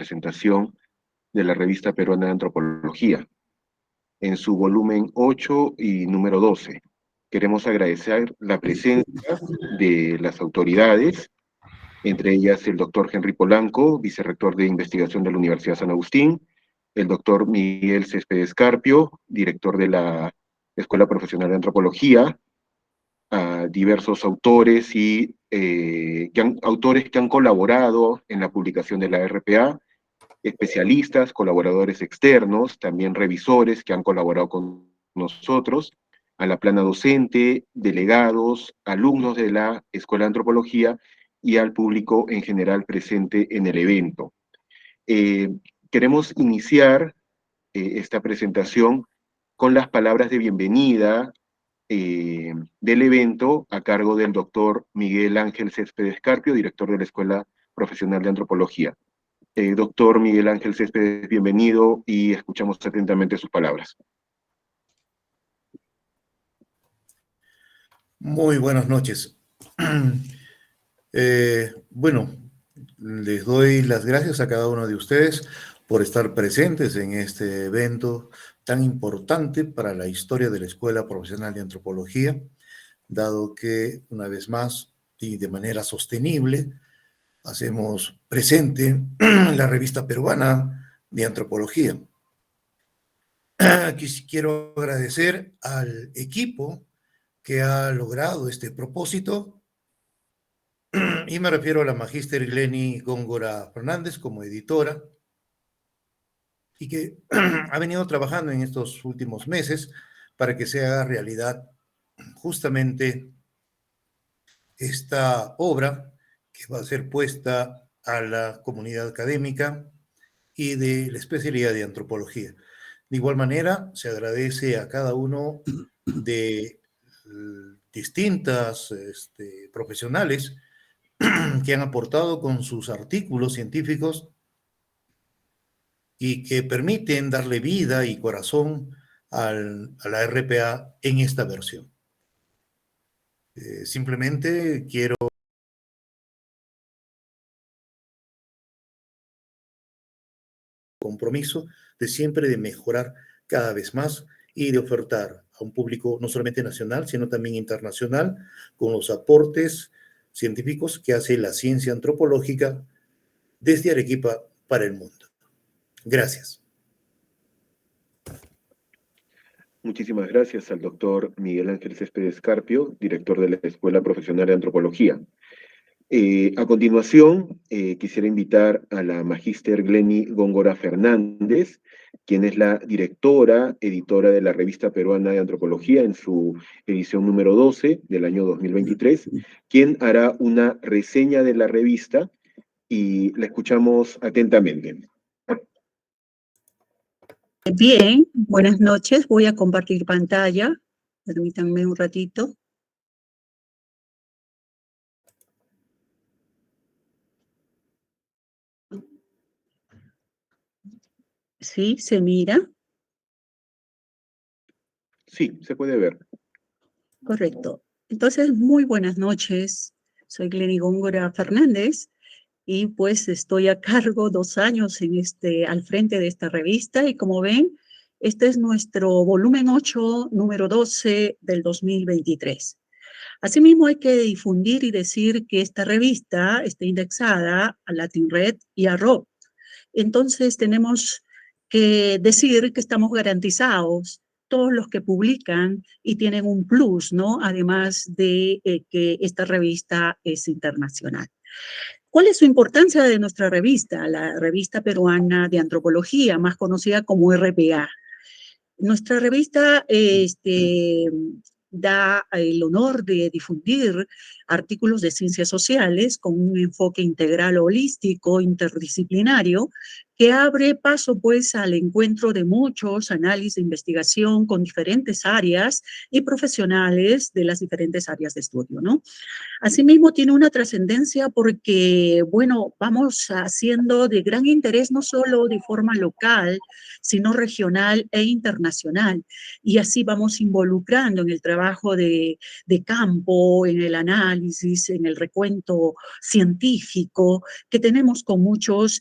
presentación de la Revista Peruana de Antropología, en su volumen 8 y número 12. Queremos agradecer la presencia de las autoridades, entre ellas el doctor Henry Polanco, vicerrector de investigación de la Universidad San Agustín, el doctor Miguel Céspedes Carpio, director de la Escuela Profesional de Antropología, a diversos autores y autores que han colaborado en la publicación de la RPA, especialistas, colaboradores externos, también revisores que han colaborado con nosotros, a la plana docente, delegados, alumnos de la Escuela de Antropología y al público en general presente en el evento. Queremos iniciar esta presentación con las palabras de bienvenida del evento a cargo del doctor Miguel Ángel Céspedes Carpio, director de la Escuela Profesional de Antropología. Doctor Miguel Ángel Céspedes, bienvenido y escuchamos atentamente sus palabras. Muy buenas noches. Bueno, les doy las gracias a cada uno de ustedes por estar presentes en este evento tan importante para la historia de la Escuela Profesional de Antropología, dado que, una vez más, y de manera sostenible, hacemos presente la Revista Peruana de Antropología. Aquí quiero agradecer al equipo que ha logrado este propósito, y me refiero a la magíster Glenny Góngora Fernández como editora, y que ha venido trabajando en estos últimos meses para que se haga realidad justamente esta obra que va a ser puesta a la comunidad académica y de la especialidad de antropología. De igual manera, se agradece a cada uno de distintas profesionales que han aportado con sus artículos científicos y que permiten darle vida y corazón a la RPA en esta versión. Simplemente quiero compromiso de siempre de mejorar cada vez más y de ofertar a un público no solamente nacional, sino también internacional, con los aportes científicos que hace la ciencia antropológica desde Arequipa para el mundo. Gracias. Muchísimas gracias al doctor Miguel Ángel Céspedes Carpio, director de la Escuela Profesional de Antropología. A continuación, quisiera invitar a la magíster Glenny Góngora Fernández, quien es la directora, editora de la Revista Peruana de Antropología en su edición número 12 del año 2023, quien hará una reseña de la revista y la escuchamos atentamente. Bien, buenas noches. Voy a compartir pantalla. Permítanme un ratito. ¿Sí? ¿Se mira? Sí, se puede ver. Correcto. Entonces, muy buenas noches. Soy Glenny Góngora Fernández y pues estoy a cargo 2 años al frente de esta revista y como ven, este es nuestro volumen 8, número 12 del 2023. Asimismo, hay que difundir y decir que esta revista está indexada a LatinRed y a ROP. Entonces, tenemos que decir que estamos garantizados todos los que publican y tienen un plus, ¿no? Además de que esta revista es internacional. ¿Cuál es su importancia de nuestra revista? La Revista Peruana de Antropología, más conocida como RPA. Nuestra revista da el honor de difundir artículos de ciencias sociales con un enfoque integral, holístico, interdisciplinario, que abre paso pues al encuentro de muchos análisis de investigación con diferentes áreas y profesionales de las diferentes áreas de estudio, ¿no? Asimismo, tiene una trascendencia porque, bueno, vamos haciendo de gran interés no solo de forma local, sino regional e internacional. Y así vamos involucrando en el trabajo de campo, en el análisis, análisis, en el recuento científico que tenemos con muchos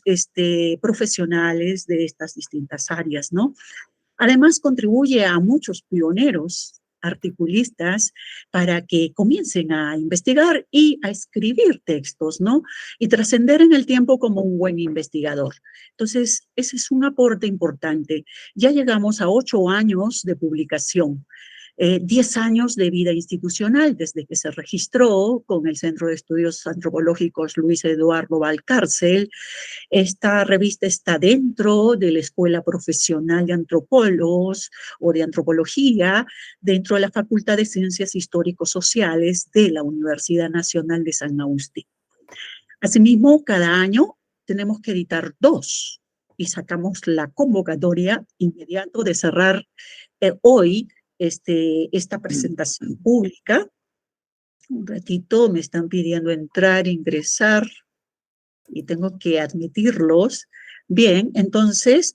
profesionales de estas distintas áreas, ¿no? Además, contribuye a muchos pioneros, articulistas, para que comiencen a investigar y a escribir textos, ¿no? Y trascender en el tiempo como un buen investigador. Entonces, ese es un aporte importante. Ya llegamos a 8 años de publicación. 10 años de vida institucional desde que se registró con el Centro de Estudios Antropológicos Luis Eduardo Valcárcel. Esta revista está dentro de la Escuela Profesional de Antropólogos o de Antropología, dentro de la Facultad de Ciencias Histórico-Sociales de la Universidad Nacional de San Agustín. Asimismo, cada año tenemos que editar 2 y sacamos la convocatoria inmediato de cerrar hoy esta presentación pública. Un ratito, me están pidiendo entrar, ingresar, y tengo que admitirlos. Bien, entonces,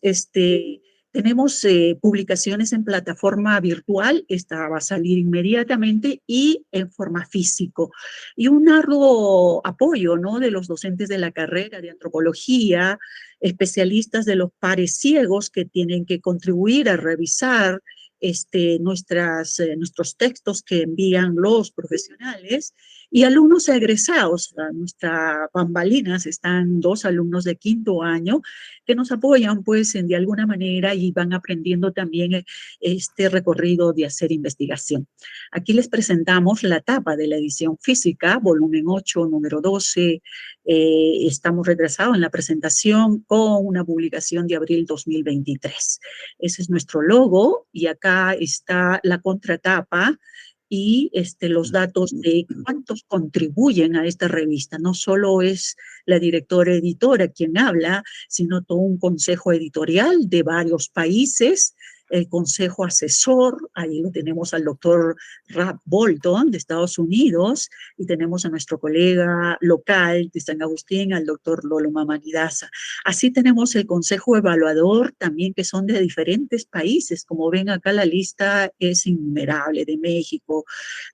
tenemos publicaciones en plataforma virtual, esta va a salir inmediatamente, y en forma físico. Y un arduo apoyo, ¿no?, de los docentes de la carrera de antropología, especialistas de los pares ciegos que tienen que contribuir a revisar nuestros textos que envían los profesionales, y alumnos egresados. A nuestras bambalinas están 2 alumnos de 5º año que nos apoyan, pues, de alguna manera, y van aprendiendo también este recorrido de hacer investigación. Aquí les presentamos la tapa de la edición física, volumen 8, número 12. Estamos retrasados en la presentación con una publicación de abril 2023. Ese es nuestro logo, y acá está la contratapa y los datos de cuántos contribuyen a esta revista. No solo es la directora editora quien habla, sino todo un consejo editorial de varios países, el consejo asesor, ahí lo tenemos al doctor Rap Bolton de Estados Unidos, y tenemos a nuestro colega local de San Agustín, al doctor Lolo Mamanidaza. Así tenemos el consejo evaluador también, que son de diferentes países. Como ven acá, la lista es innumerable, de México,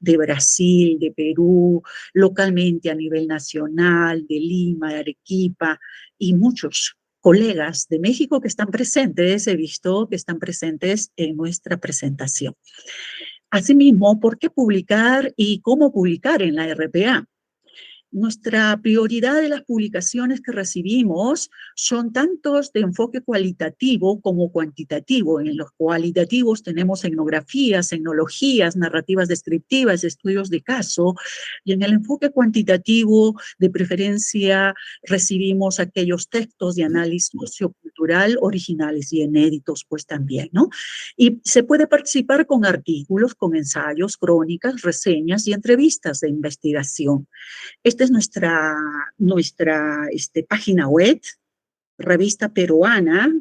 de Brasil, de Perú, localmente a nivel nacional, de Lima, de Arequipa, y muchos colegas de México que están presentes, he visto que están presentes en nuestra presentación. Asimismo, ¿por qué publicar y cómo publicar en la RPA? Nuestra prioridad de las publicaciones que recibimos son tantos de enfoque cualitativo como cuantitativo. En los cualitativos tenemos etnografías, etnologías, narrativas descriptivas, estudios de caso, y en el enfoque cuantitativo, de preferencia, recibimos aquellos textos de análisis sociocultural originales y inéditos, pues también, ¿no? Y se puede participar con artículos, con ensayos, crónicas, reseñas y entrevistas de investigación. Esta es nuestra página web, revista peruana.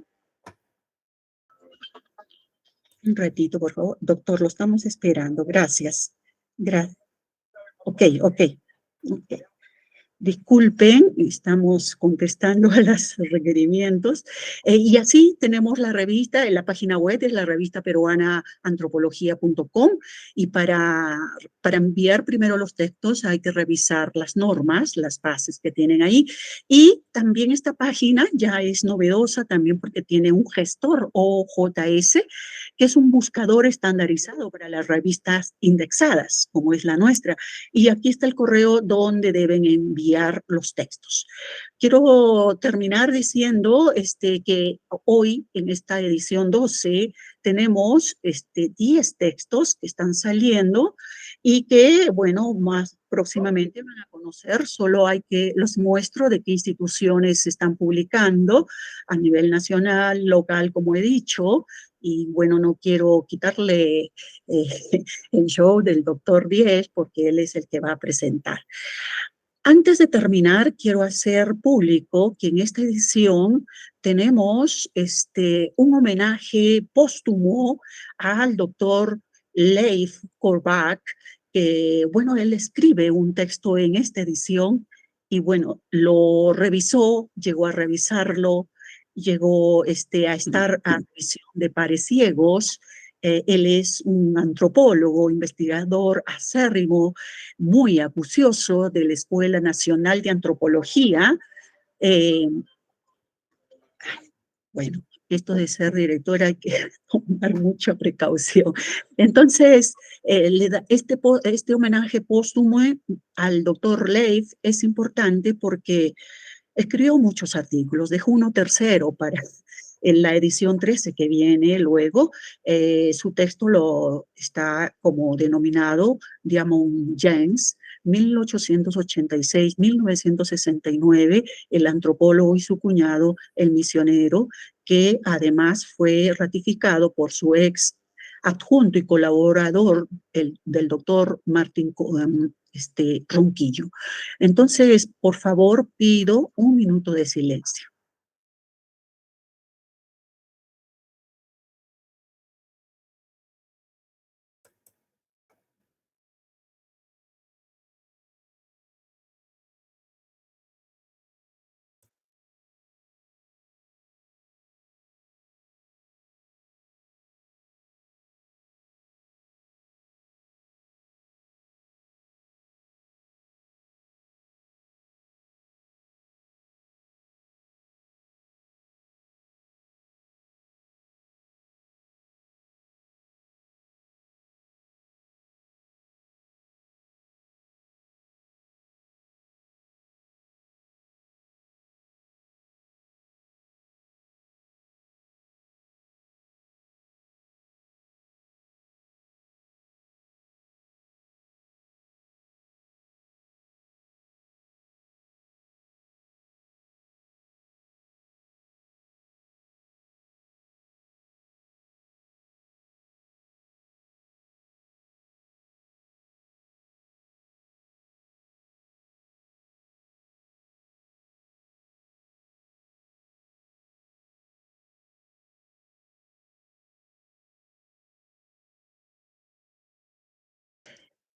Un ratito, por favor. Doctor, lo estamos esperando. Gracias. Ok. Disculpen, estamos contestando a los requerimientos. Y así tenemos la revista, en la página web es la revista peruana antropología.com, y para enviar primero los textos hay que revisar las normas, las bases que tienen ahí. Y también esta página ya es novedosa también porque tiene un gestor OJS, que es un buscador estandarizado para las revistas indexadas, como es la nuestra. Y aquí está el correo donde deben enviar los textos. Quiero terminar diciendo que hoy, en esta edición 12, tenemos 10 textos que están saliendo y que, bueno, más próximamente van a conocer. Solo los muestro de qué instituciones se están publicando a nivel nacional, local, como he dicho. Y bueno, no quiero quitarle el show del doctor Diez, porque él es el que va a presentar. Antes de terminar, quiero hacer público que en esta edición tenemos un homenaje póstumo al doctor Leif Korbach, que, bueno, él escribe un texto en esta edición y, bueno, lo revisó, llegó a revisarlo, llegó a estar a revisión de pares ciegos, Él es un antropólogo, investigador acérrimo, muy acucioso de la Escuela Nacional de Antropología. Eh, bueno, esto de ser directora hay que tomar mucha precaución. Entonces, este homenaje póstumo al doctor Leif es importante porque escribió muchos artículos, dejó uno tercero para en la edición 13 que viene luego. Su texto está como denominado Diamond James, 1886-1969, el antropólogo y su cuñado, el misionero, que además fue ratificado por su ex adjunto y colaborador, del doctor Martín Ronquillo. Entonces, por favor, pido un minuto de silencio.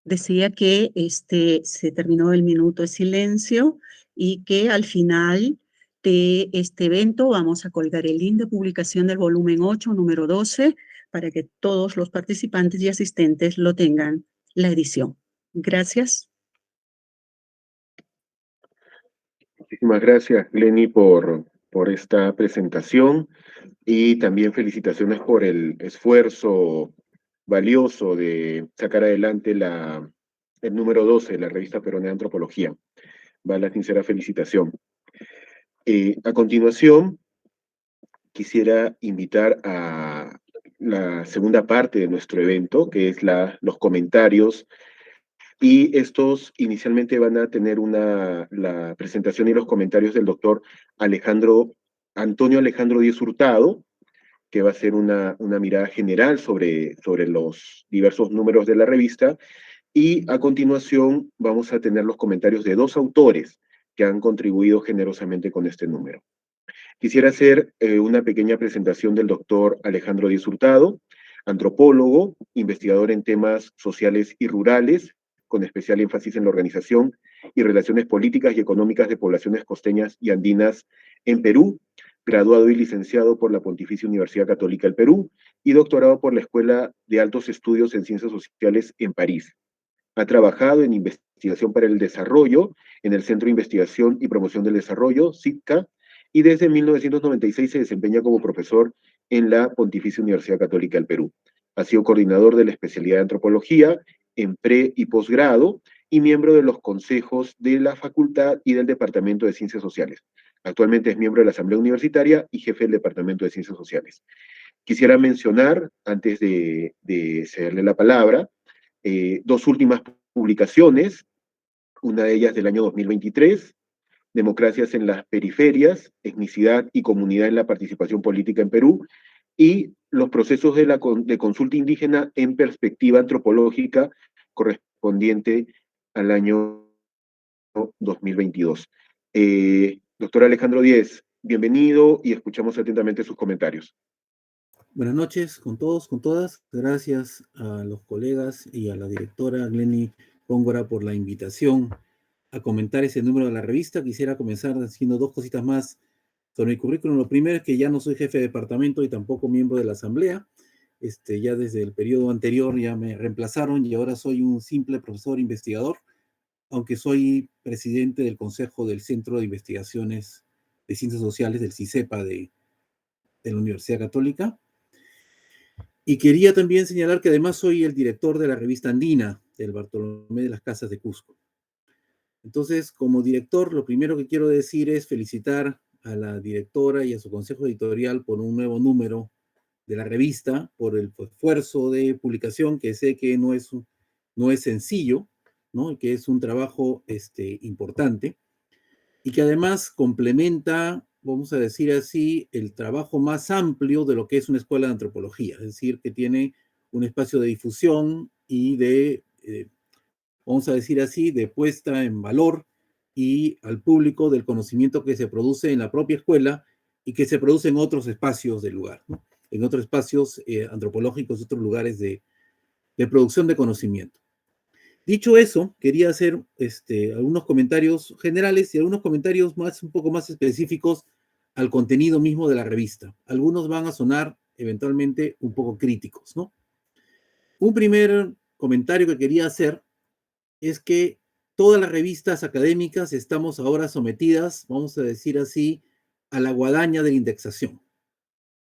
Decía que se terminó el minuto de silencio y que al final de este evento vamos a colgar el link de publicación del volumen 8, número 12, para que todos los participantes y asistentes lo tengan, la edición. Gracias. Muchísimas gracias, Glenny, por esta presentación y también felicitaciones por el esfuerzo valioso de sacar adelante el número 12, la revista peruana de antropología. Va la sincera felicitación. A continuación, quisiera invitar a la segunda parte de nuestro evento, que es los comentarios, y estos inicialmente van a tener la presentación y los comentarios del doctor Antonio Alejandro Díez Hurtado, que va a hacer una mirada general sobre los diversos números de la revista, y a continuación vamos a tener los comentarios de dos autores que han contribuido generosamente con este número. Quisiera hacer una pequeña presentación del doctor Alejandro Díez Hurtado, antropólogo, investigador en temas sociales y rurales, con especial énfasis en la organización y relaciones políticas y económicas de poblaciones costeñas y andinas en Perú, graduado y licenciado por la Pontificia Universidad Católica del Perú y doctorado por la Escuela de Altos Estudios en Ciencias Sociales en París. Ha trabajado en investigación para el desarrollo en el Centro de Investigación y Promoción del Desarrollo, CIPCA, y desde 1996 se desempeña como profesor en la Pontificia Universidad Católica del Perú. Ha sido coordinador de la especialidad de antropología en pre y posgrado y miembro de los consejos de la facultad y del Departamento de Ciencias Sociales. Actualmente es miembro de la Asamblea Universitaria y jefe del Departamento de Ciencias Sociales. Quisiera mencionar, antes de cederle la palabra, dos últimas publicaciones, una de ellas del año 2023, Democracias en las periferias, etnicidad y comunidad en la participación política en Perú, y los procesos de consulta indígena en perspectiva antropológica correspondiente al año 2022. Doctor Alejandro Díez, bienvenido y escuchamos atentamente sus comentarios. Buenas noches con todos, con todas. Gracias a los colegas y a la directora Glenny Góngora por la invitación a comentar ese número de la revista. Quisiera comenzar haciendo dos cositas más sobre mi currículum. Lo primero es que ya no soy jefe de departamento y tampoco miembro de la asamblea. ya desde el periodo anterior ya me reemplazaron y ahora soy un simple profesor investigador, aunque soy presidente del Consejo del Centro de Investigaciones de Ciencias Sociales, del CICEPA de la Universidad Católica. Y quería también señalar que además soy el director de la revista Andina, del Bartolomé de las Casas de Cusco. Entonces, como director, lo primero que quiero decir es felicitar a la directora y a su consejo editorial por un nuevo número de la revista, por el esfuerzo de publicación, que sé que no es sencillo, ¿no? Y que es un trabajo importante, y que además complementa, vamos a decir así, el trabajo más amplio de lo que es una escuela de antropología, es decir, que tiene un espacio de difusión y de, vamos a decir así, de puesta en valor y al público del conocimiento que se produce en la propia escuela y que se produce en otros espacios del lugar, ¿no? En otros espacios antropológicos, otros lugares de producción de conocimiento. Dicho eso, quería hacer algunos comentarios generales y algunos comentarios un poco más específicos al contenido mismo de la revista. Algunos van a sonar eventualmente un poco críticos, ¿no? Un primer comentario que quería hacer es que todas las revistas académicas estamos ahora sometidas, vamos a decir así, a la guadaña de la indexación,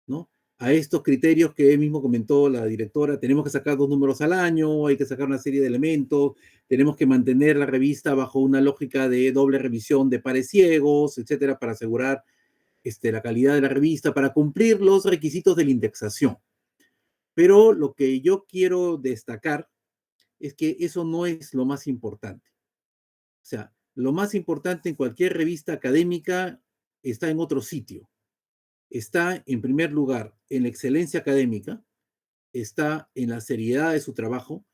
¿no? A estos criterios que mismo comentó la directora, tenemos que sacar 2 números al año, hay que sacar una serie de elementos, tenemos que mantener la revista bajo una lógica de doble revisión de pares ciegos, etcétera, para asegurar la calidad de la revista, para cumplir los requisitos de la indexación. Pero lo que yo quiero destacar es que eso no es lo más importante. O sea, lo más importante en cualquier revista académica está en otro sitio. Está, en primer lugar, en la excelencia académica, está en la seriedad de su trabajo,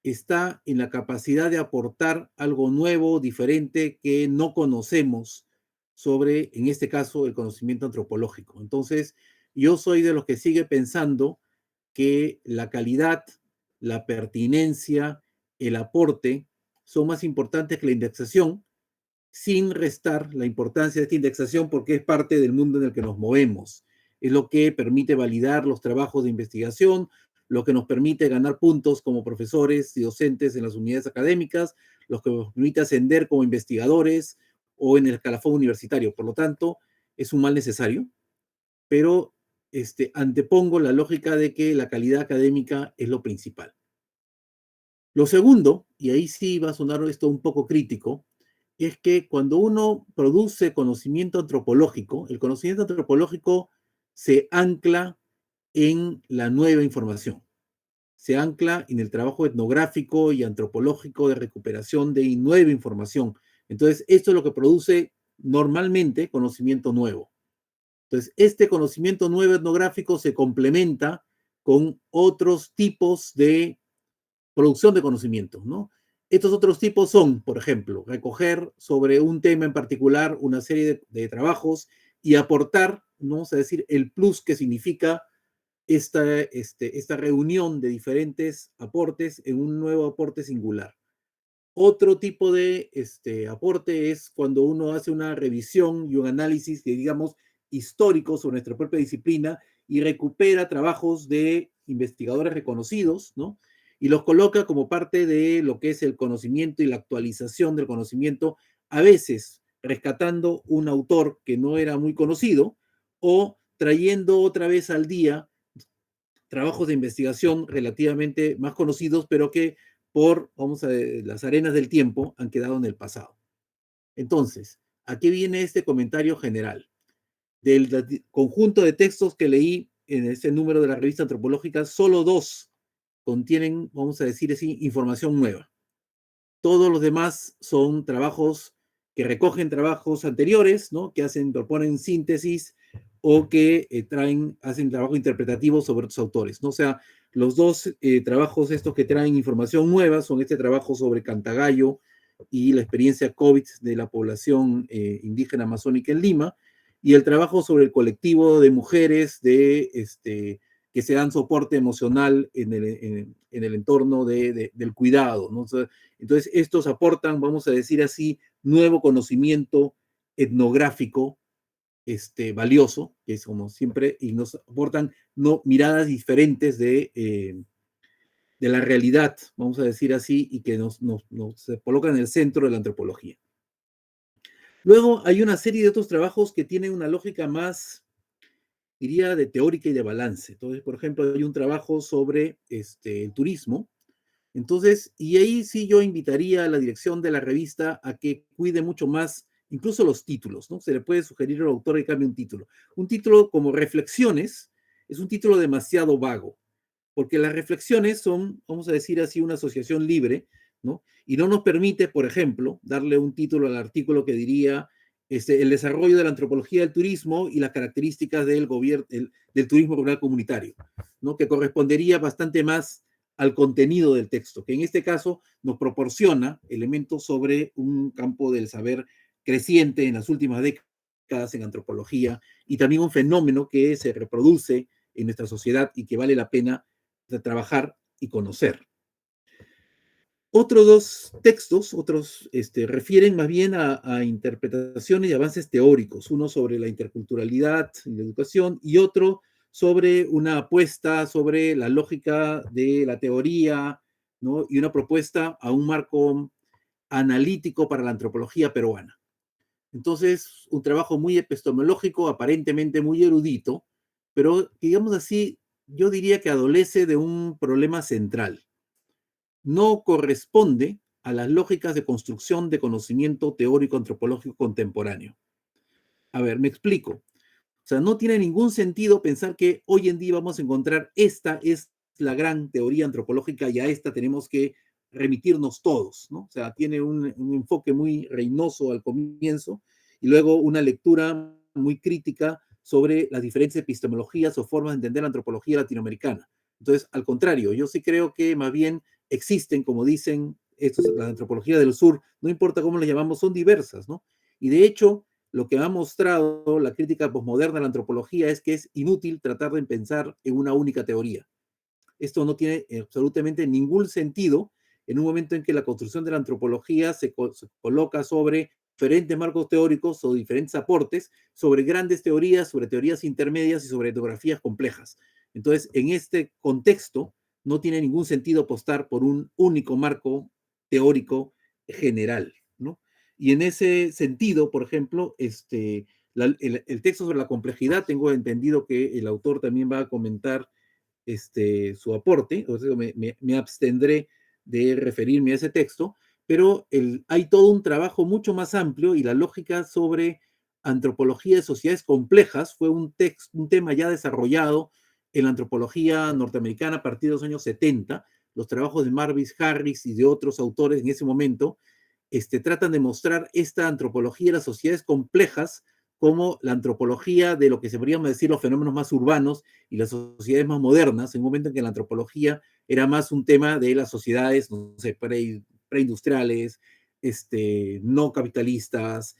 está en la capacidad de aportar algo nuevo, diferente, que no conocemos sobre, en este caso, el conocimiento antropológico. Entonces, yo soy de los que sigue pensando que la calidad, la pertinencia, el aporte son más importantes que la indexación, sin restar la importancia de esta indexación porque es parte del mundo en el que nos movemos. Es lo que permite validar los trabajos de investigación, lo que nos permite ganar puntos como profesores y docentes en las unidades académicas, lo que nos permite ascender como investigadores o en el escalafón universitario. Por lo tanto, es un mal necesario, pero antepongo la lógica de que la calidad académica es lo principal. Lo segundo, y ahí sí va a sonar esto un poco crítico, es que cuando uno produce conocimiento antropológico, el conocimiento antropológico se ancla en la nueva información, se ancla en el trabajo etnográfico y antropológico de recuperación de nueva información. Entonces, esto es lo que produce normalmente conocimiento nuevo. Entonces, este conocimiento nuevo etnográfico se complementa con otros tipos de producción de conocimiento, ¿no? Estos otros tipos son, por ejemplo, recoger sobre un tema en particular una serie de trabajos y aportar, ¿no? Vamos a decir, el plus que significa esta reunión de diferentes aportes en un nuevo aporte singular. Otro tipo de aporte es cuando uno hace una revisión y un análisis, digamos, histórico sobre nuestra propia disciplina y recupera trabajos de investigadores reconocidos, ¿no? Y los coloca como parte de lo que es el conocimiento y la actualización del conocimiento, a veces rescatando un autor que no era muy conocido o trayendo otra vez al día trabajos de investigación relativamente más conocidos, pero que por, vamos a ver, las arenas del tiempo han quedado en el pasado. Entonces, ¿a qué viene este comentario general? Del conjunto de textos que leí en este número de la revista antropológica, solo 2 contienen, vamos a decir así, información nueva. Todos los demás son trabajos que recogen trabajos anteriores, ¿no? Que proponen síntesis o que hacen trabajo interpretativo sobre otros autores, ¿no? O sea, los 2 trabajos estos que traen información nueva son este trabajo sobre Cantagallo y la experiencia COVID de la población indígena amazónica en Lima, y el trabajo sobre el colectivo de mujeres que se dan soporte emocional en el entorno del cuidado, ¿no? O sea, entonces, estos aportan, vamos a decir así, nuevo conocimiento etnográfico valioso, que es como siempre, y nos aportan miradas diferentes de la realidad, vamos a decir así, y que nos colocan en el centro de la antropología. Luego hay una serie de otros trabajos que tienen una lógica más, diría, de teórica y de balance. Entonces, por ejemplo, hay un trabajo sobre el turismo. Entonces, y ahí sí yo invitaría a la dirección de la revista a que cuide mucho más, incluso los títulos, ¿no? Se le puede sugerir al autor que cambie un título. Un título como Reflexiones es un título demasiado vago, porque las reflexiones son, vamos a decir así, una asociación libre, ¿no? Y no nos permite, por ejemplo, darle un título al artículo que diría el desarrollo de la antropología del turismo y las características del turismo rural comunitario, ¿no? Que correspondería bastante más al contenido del texto, que en este caso nos proporciona elementos sobre un campo del saber creciente en las últimas décadas en antropología y también un fenómeno que se reproduce en nuestra sociedad y que vale la pena de trabajar y conocer. Otros dos textos, refieren más bien a interpretaciones y avances teóricos, uno sobre la interculturalidad y la educación y otro sobre una apuesta sobre la lógica de la teoría, ¿no? Y una propuesta a un marco analítico para la antropología peruana. Entonces, un trabajo muy epistemológico, aparentemente muy erudito, pero digamos así, yo diría que adolece de un problema central. No corresponde a las lógicas de construcción de conocimiento teórico antropológico contemporáneo. A ver, me explico. O sea, no tiene ningún sentido pensar que hoy en día vamos a encontrar esta es la gran teoría antropológica y a esta tenemos que remitirnos todos, ¿no? O sea, tiene un enfoque muy reinoso al comienzo y luego una lectura muy crítica sobre las diferentes epistemologías o formas de entender la antropología latinoamericana. Entonces, al contrario, yo sí creo que más bien existen, como dicen la antropología del sur, no importa cómo las llamamos, son diversas, ¿no? Y de hecho, lo que ha mostrado la crítica posmoderna a la antropología es que es inútil tratar de pensar en una única teoría. Esto no tiene absolutamente ningún sentido en un momento en que la construcción de la antropología se coloca sobre diferentes marcos teóricos o diferentes aportes, sobre grandes teorías, sobre teorías intermedias y sobre etnografías complejas. Entonces, en este contexto, no tiene ningún sentido apostar por un único marco teórico general, ¿no? Y en ese sentido, por ejemplo, el texto sobre la complejidad, tengo entendido que el autor también va a comentar su aporte, o sea, me abstendré de referirme a ese texto, pero hay todo un trabajo mucho más amplio y la lógica sobre antropología de sociedades complejas fue un tema ya desarrollado en la antropología norteamericana a partir de los años 70. Los trabajos de Marvis Harris y de otros autores en ese momento tratan de mostrar esta antropología de las sociedades complejas como la antropología de lo que se podríamos decir los fenómenos más urbanos y las sociedades más modernas, en un momento en que la antropología era más un tema de las sociedades, no sé, preindustriales, no capitalistas,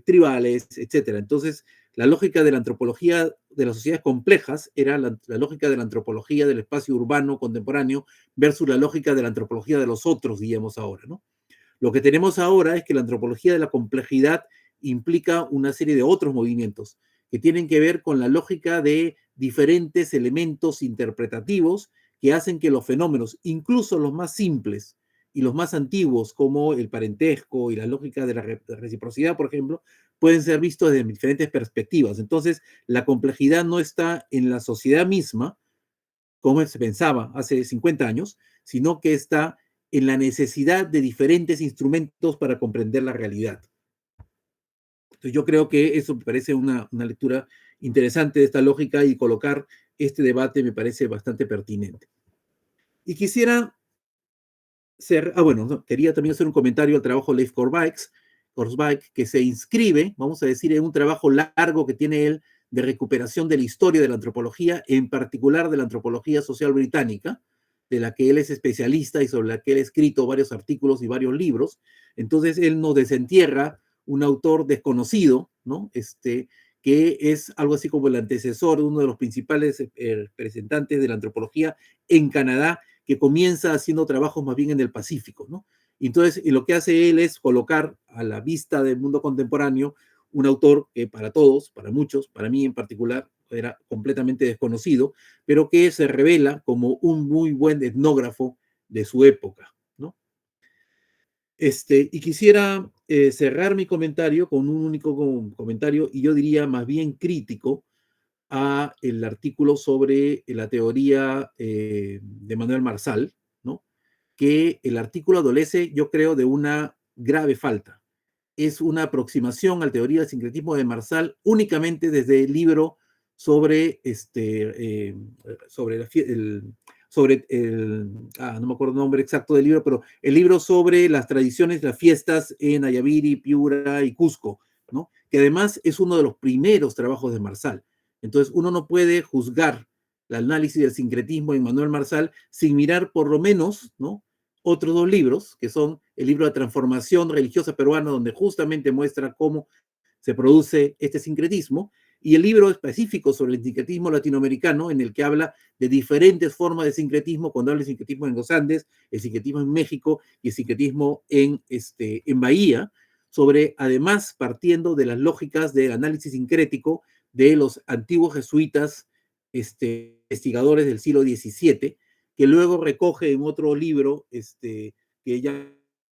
tribales, etc. Entonces, la lógica de la antropología de las sociedades complejas era la lógica de la antropología del espacio urbano contemporáneo versus la lógica de la antropología de los otros, diríamos ahora, ¿no? Lo que tenemos ahora es que la antropología de la complejidad implica una serie de otros movimientos que tienen que ver con la lógica de diferentes elementos interpretativos que hacen que los fenómenos, incluso los más simples y los más antiguos, como el parentesco y la lógica de la reciprocidad, por ejemplo, pueden ser vistos desde diferentes perspectivas. Entonces, la complejidad no está en la sociedad misma, como se pensaba hace 50 años, sino que está en la necesidad de diferentes instrumentos para comprender la realidad. Entonces yo creo que eso me parece una lectura interesante de esta lógica y colocar este debate me parece bastante pertinente. Y quisiera quería también hacer un comentario al trabajo de Leif Korsbæk, que se inscribe, vamos a decir, en un trabajo largo que tiene él de recuperación de la historia de la antropología, en particular de la antropología social británica, de la que él es especialista y sobre la que él ha escrito varios artículos y varios libros. Entonces, él nos desentierra un autor desconocido, ¿no? Que es algo así como el antecesor de uno de los principales representantes de la antropología en Canadá, que comienza haciendo trabajos más bien en el Pacífico, ¿no? Y entonces, y lo que hace él es colocar a la vista del mundo contemporáneo un autor que para todos, para muchos, para mí en particular, era completamente desconocido, pero que se revela como un muy buen etnógrafo de su época, ¿no? Y quisiera cerrar mi comentario con un único comentario, y yo diría más bien crítico, a el artículo sobre la teoría de Manuel Marsal, ¿no? Que el artículo adolece, yo creo, de una grave falta. Es una aproximación a la teoría del sincretismo de Marsal únicamente desde el libro sobre, no me acuerdo el nombre exacto del libro, pero el libro sobre las tradiciones, las fiestas en Ayaviri, Piura y Cusco, ¿no? Que además es uno de los primeros trabajos de Marsal. Entonces, uno no puede juzgar el análisis del sincretismo en Manuel Marsal sin mirar por lo menos, ¿no?, otros dos libros, que son el libro de Transformación Religiosa Peruana, donde justamente muestra cómo se produce este sincretismo, y el libro específico sobre el sincretismo latinoamericano, en el que habla de diferentes formas de sincretismo, cuando habla de sincretismo en los Andes, el sincretismo en México y el sincretismo en Bahía, sobre, además, partiendo de las lógicas del análisis sincrético de los antiguos jesuitas investigadores del siglo XVII, que luego recoge en otro libro que ella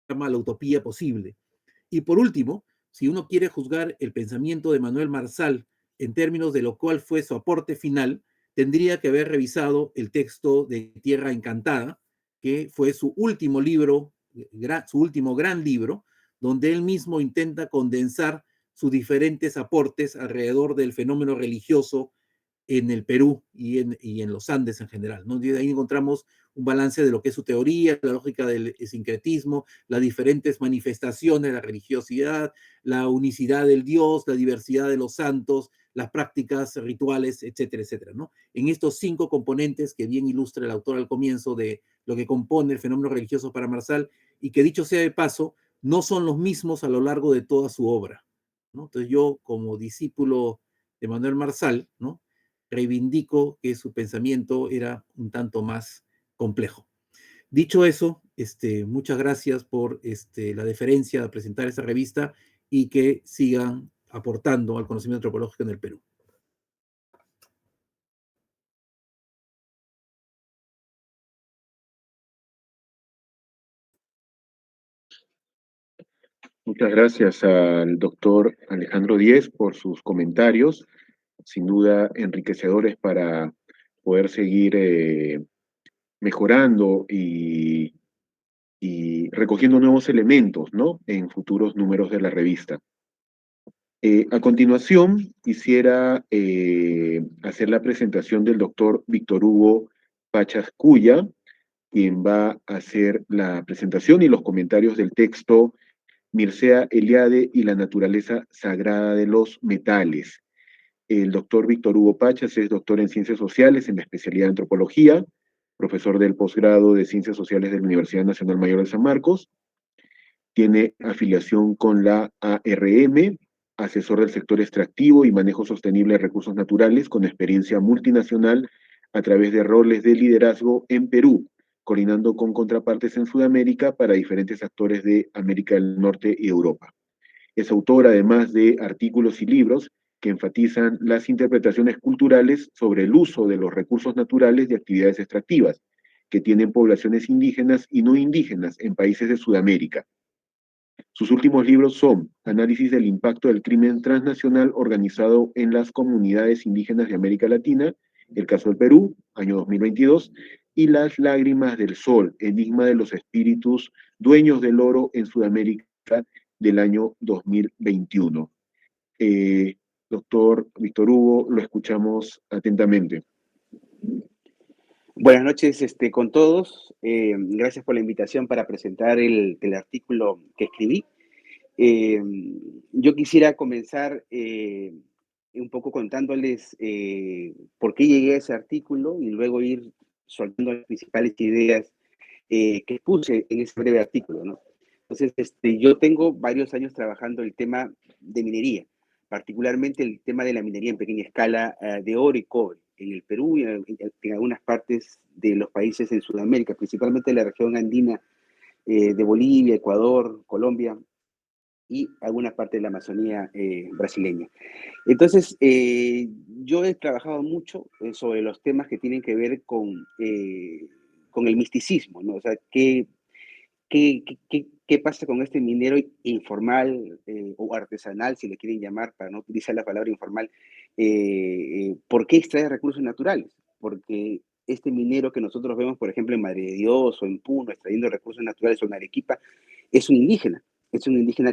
llama La Utopía Posible. Y por último, si uno quiere juzgar el pensamiento de Manuel Marsal en términos de lo cual fue su aporte final, tendría que haber revisado el texto de Tierra Encantada, que fue su último libro, su último gran libro, donde él mismo intenta condensar sus diferentes aportes alrededor del fenómeno religioso en el Perú y en los Andes en general, ¿no? Y ahí encontramos un balance de lo que es su teoría, la lógica del sincretismo, las diferentes manifestaciones de la religiosidad, la unicidad del Dios, la diversidad de los santos, las prácticas rituales, etcétera, etcétera, ¿no? En estos 5 componentes que bien ilustra el autor al comienzo de lo que compone el fenómeno religioso para Marsal, y que, dicho sea de paso, no son los mismos a lo largo de toda su obra, ¿no? Entonces yo, como discípulo de Manuel Marsal, ¿no?, reivindico que su pensamiento era un tanto más complejo. Dicho eso, muchas gracias por la deferencia de presentar esta revista y que sigan aportando al conocimiento antropológico en el Perú. Muchas gracias al doctor Alejandro Díez por sus comentarios, sin duda enriquecedores para poder seguir mejorando y recogiendo nuevos elementos, ¿no?, en futuros números de la revista. A continuación, quisiera hacer la presentación del doctor Víctor Hugo Pachascuya, quien va a hacer la presentación y los comentarios del texto Mircea Eliade y la naturaleza sagrada de los metales. El doctor Víctor Hugo Pachas es doctor en Ciencias Sociales en la especialidad de Antropología, profesor del posgrado de Ciencias Sociales de la Universidad Nacional Mayor de San Marcos, tiene afiliación con la ARM, asesor del sector extractivo y manejo sostenible de recursos naturales con experiencia multinacional a través de roles de liderazgo en Perú, coordinando con contrapartes en Sudamérica para diferentes actores de América del Norte y Europa. Es autor, además, de artículos y libros que enfatizan las interpretaciones culturales sobre el uso de los recursos naturales de actividades extractivas, que tienen poblaciones indígenas y no indígenas en países de Sudamérica. Sus últimos libros son Análisis del impacto del crimen transnacional organizado en las comunidades indígenas de América Latina, el caso del Perú, año 2022, y Las lágrimas del sol, enigma de los espíritus dueños del oro en Sudamérica, del año 2021. Doctor Víctor Hugo, lo escuchamos atentamente. Buenas noches con todos. Gracias por la invitación para presentar el artículo que escribí. Yo quisiera comenzar un poco contándoles por qué llegué a ese artículo y luego ir soltando las principales ideas que puse en ese breve artículo, ¿no? Entonces, yo tengo varios años trabajando el tema de minería, particularmente el tema de la minería en pequeña escala de oro y cobre en el Perú y en algunas partes de los países en Sudamérica, principalmente en la región andina de Bolivia, Ecuador, Colombia. y alguna parte de la Amazonía brasileña. Entonces, yo he trabajado mucho sobre los temas que tienen que ver con el misticismo, ¿no? O sea, ¿qué pasa con este minero informal o artesanal, si le quieren llamar, para no utilizar la palabra informal? ¿Por qué extrae recursos naturales? Porque este minero que nosotros vemos, por ejemplo, en Madre de Dios o en Puno, extrayendo recursos naturales o en Arequipa, es un indígena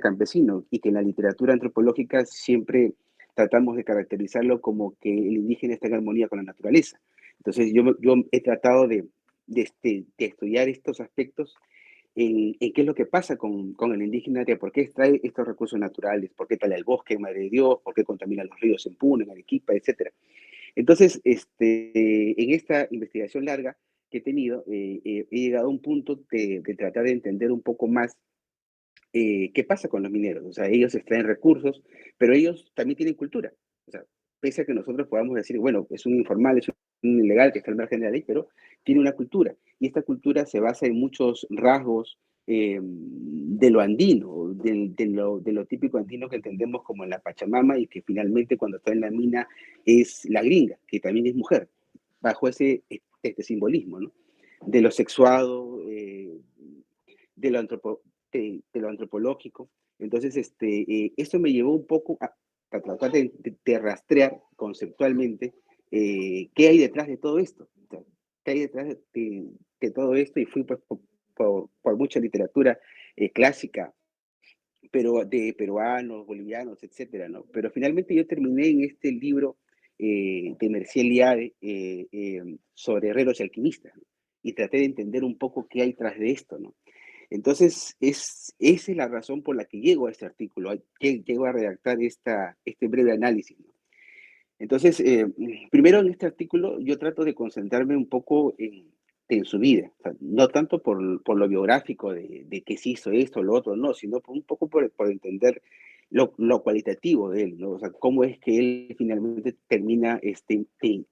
campesino, y que en la literatura antropológica siempre tratamos de caracterizarlo como que el indígena está en armonía con la naturaleza. Entonces, yo he tratado de estudiar estos aspectos en qué es lo que pasa con el indígena, de por qué extrae estos recursos naturales, por qué tala el bosque en Madre de Dios, por qué contamina los ríos en Puno, en Arequipa, etc. Entonces, en esta investigación larga que he tenido, he llegado a un punto de tratar de entender un poco más qué pasa con los mineros. O sea, ellos extraen recursos, pero ellos también tienen cultura. O sea, pese a que nosotros podamos decir, bueno, es un informal, es un ilegal que está al margen de la ley, pero tiene una cultura. Y esta cultura se basa en muchos rasgos de lo andino, de lo típico andino que entendemos como en la Pachamama, y que finalmente cuando está en la mina es la gringa, que también es mujer, bajo este simbolismo, ¿no? De lo sexuado, de lo, antropo, de lo antropológico. Entonces, esto me llevó un poco a tratar de rastrear conceptualmente qué hay detrás de todo esto. O sea, qué hay detrás de todo esto, y fui pues, por mucha literatura clásica, pero de peruanos, bolivianos, etcétera, ¿no? Pero finalmente yo terminé en este libro de Mercier Liade sobre herreros y alquimistas, ¿no? Y traté de entender un poco qué hay tras de esto, ¿no? Entonces, esa es la razón por la que llego a este artículo, llego a redactar este breve análisis, ¿no? Entonces, primero en este artículo yo trato de concentrarme un poco en su vida, o sea, no tanto por lo biográfico de que se hizo esto o lo otro, no, sino un poco por entender lo cualitativo de él, ¿no? O sea, cómo es que él finalmente termina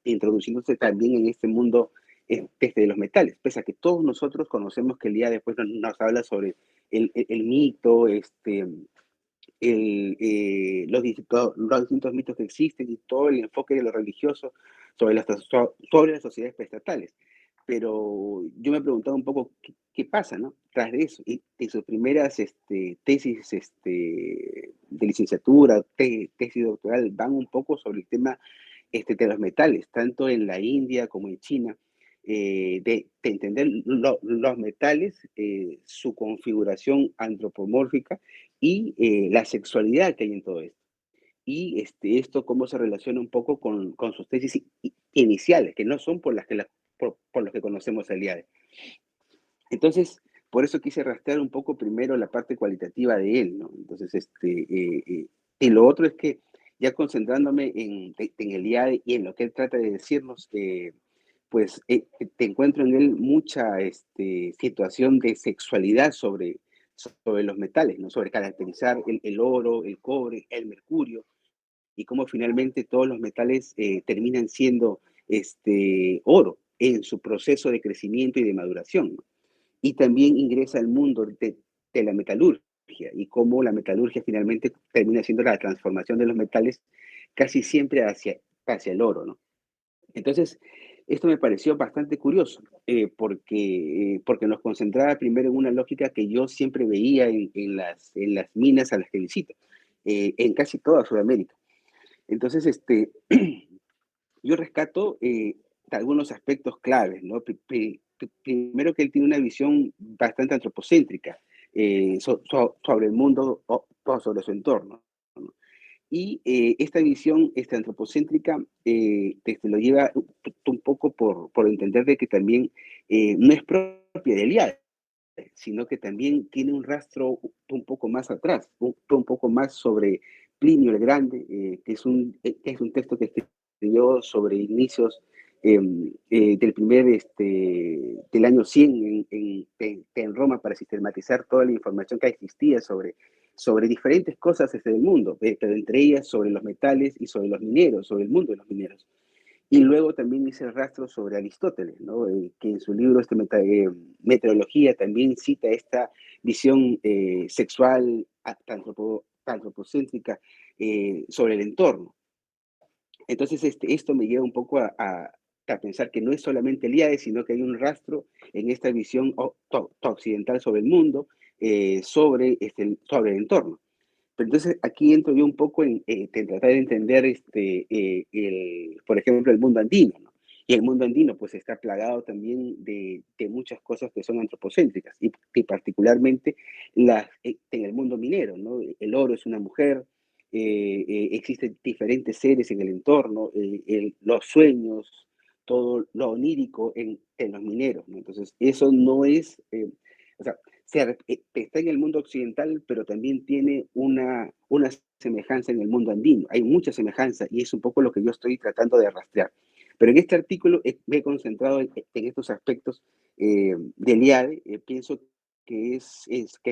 introduciéndose también en este mundo de los metales, pese a que todos nosotros conocemos que el día después nos habla sobre el mito, los distintos mitos que existen y todo el enfoque de lo religioso sobre las sociedades preestatales. Pero yo me he preguntado un poco qué pasa, ¿no? Tras de eso. Y sus primeras tesis de licenciatura, tesis doctoral, van un poco sobre el tema de los metales, tanto en la India como en China, de entender los metales, su configuración antropomórfica y la sexualidad que hay en todo esto. Y esto cómo se relaciona un poco con sus tesis iniciales, que no son por los que conocemos el día de hoy. Entonces, por eso quise rastrear un poco primero la parte cualitativa de él, ¿no? Entonces, y lo otro es que ya concentrándome en el día y en lo que él trata de decirnos, pues te encuentro en él mucha situación de sexualidad sobre los metales, ¿no? Sobre caracterizar el oro, el cobre, el mercurio, y cómo finalmente todos los metales terminan siendo oro en su proceso de crecimiento y de maduración, ¿no? Y también ingresa al mundo de la metalurgia, y cómo la metalurgia finalmente termina siendo la transformación de los metales casi siempre hacia el oro, ¿no? Entonces, esto me pareció bastante curioso, porque nos concentraba primero en una lógica que yo siempre veía en las minas a las que visito, en casi toda Sudamérica. Entonces, yo rescato algunos aspectos claves, ¿no? Primero, que él tiene una visión bastante antropocéntrica sobre el mundo o sobre su entorno, ¿no? Y esta visión antropocéntrica lo lleva un poco por entender de que también no es propia de Eliade, sino que también tiene un rastro un poco más atrás, un poco más sobre Plinio el Grande, que es un texto que escribió sobre inicios del año 100 en Roma, para sistematizar toda la información que existía sobre diferentes cosas del mundo, pero entre ellas sobre los metales y sobre los mineros, sobre el mundo de los mineros. Y luego también hice el rastro sobre Aristóteles, ¿no? Que en su libro Meteorología también cita esta visión sexual antropocéntrica sobre el entorno. Entonces, esto me lleva un poco a pensar que no es solamente el IAE, sino que hay un rastro en esta visión occidental sobre el mundo, sobre el entorno. Pero entonces aquí entro yo un poco en tratar de entender, por ejemplo, el mundo andino, ¿no? Y el mundo andino pues está plagado también de muchas cosas que son antropocéntricas y particularmente en el mundo minero, ¿no? El oro es una mujer, existen diferentes seres en el entorno, los sueños, todo lo onírico en los mineros, ¿no? Entonces eso no es, o sea, está en el mundo occidental, pero también tiene una semejanza en el mundo andino. Hay mucha semejanza y es un poco lo que yo estoy tratando de rastrear. Pero en este artículo me he concentrado en estos aspectos del IADE. Pienso que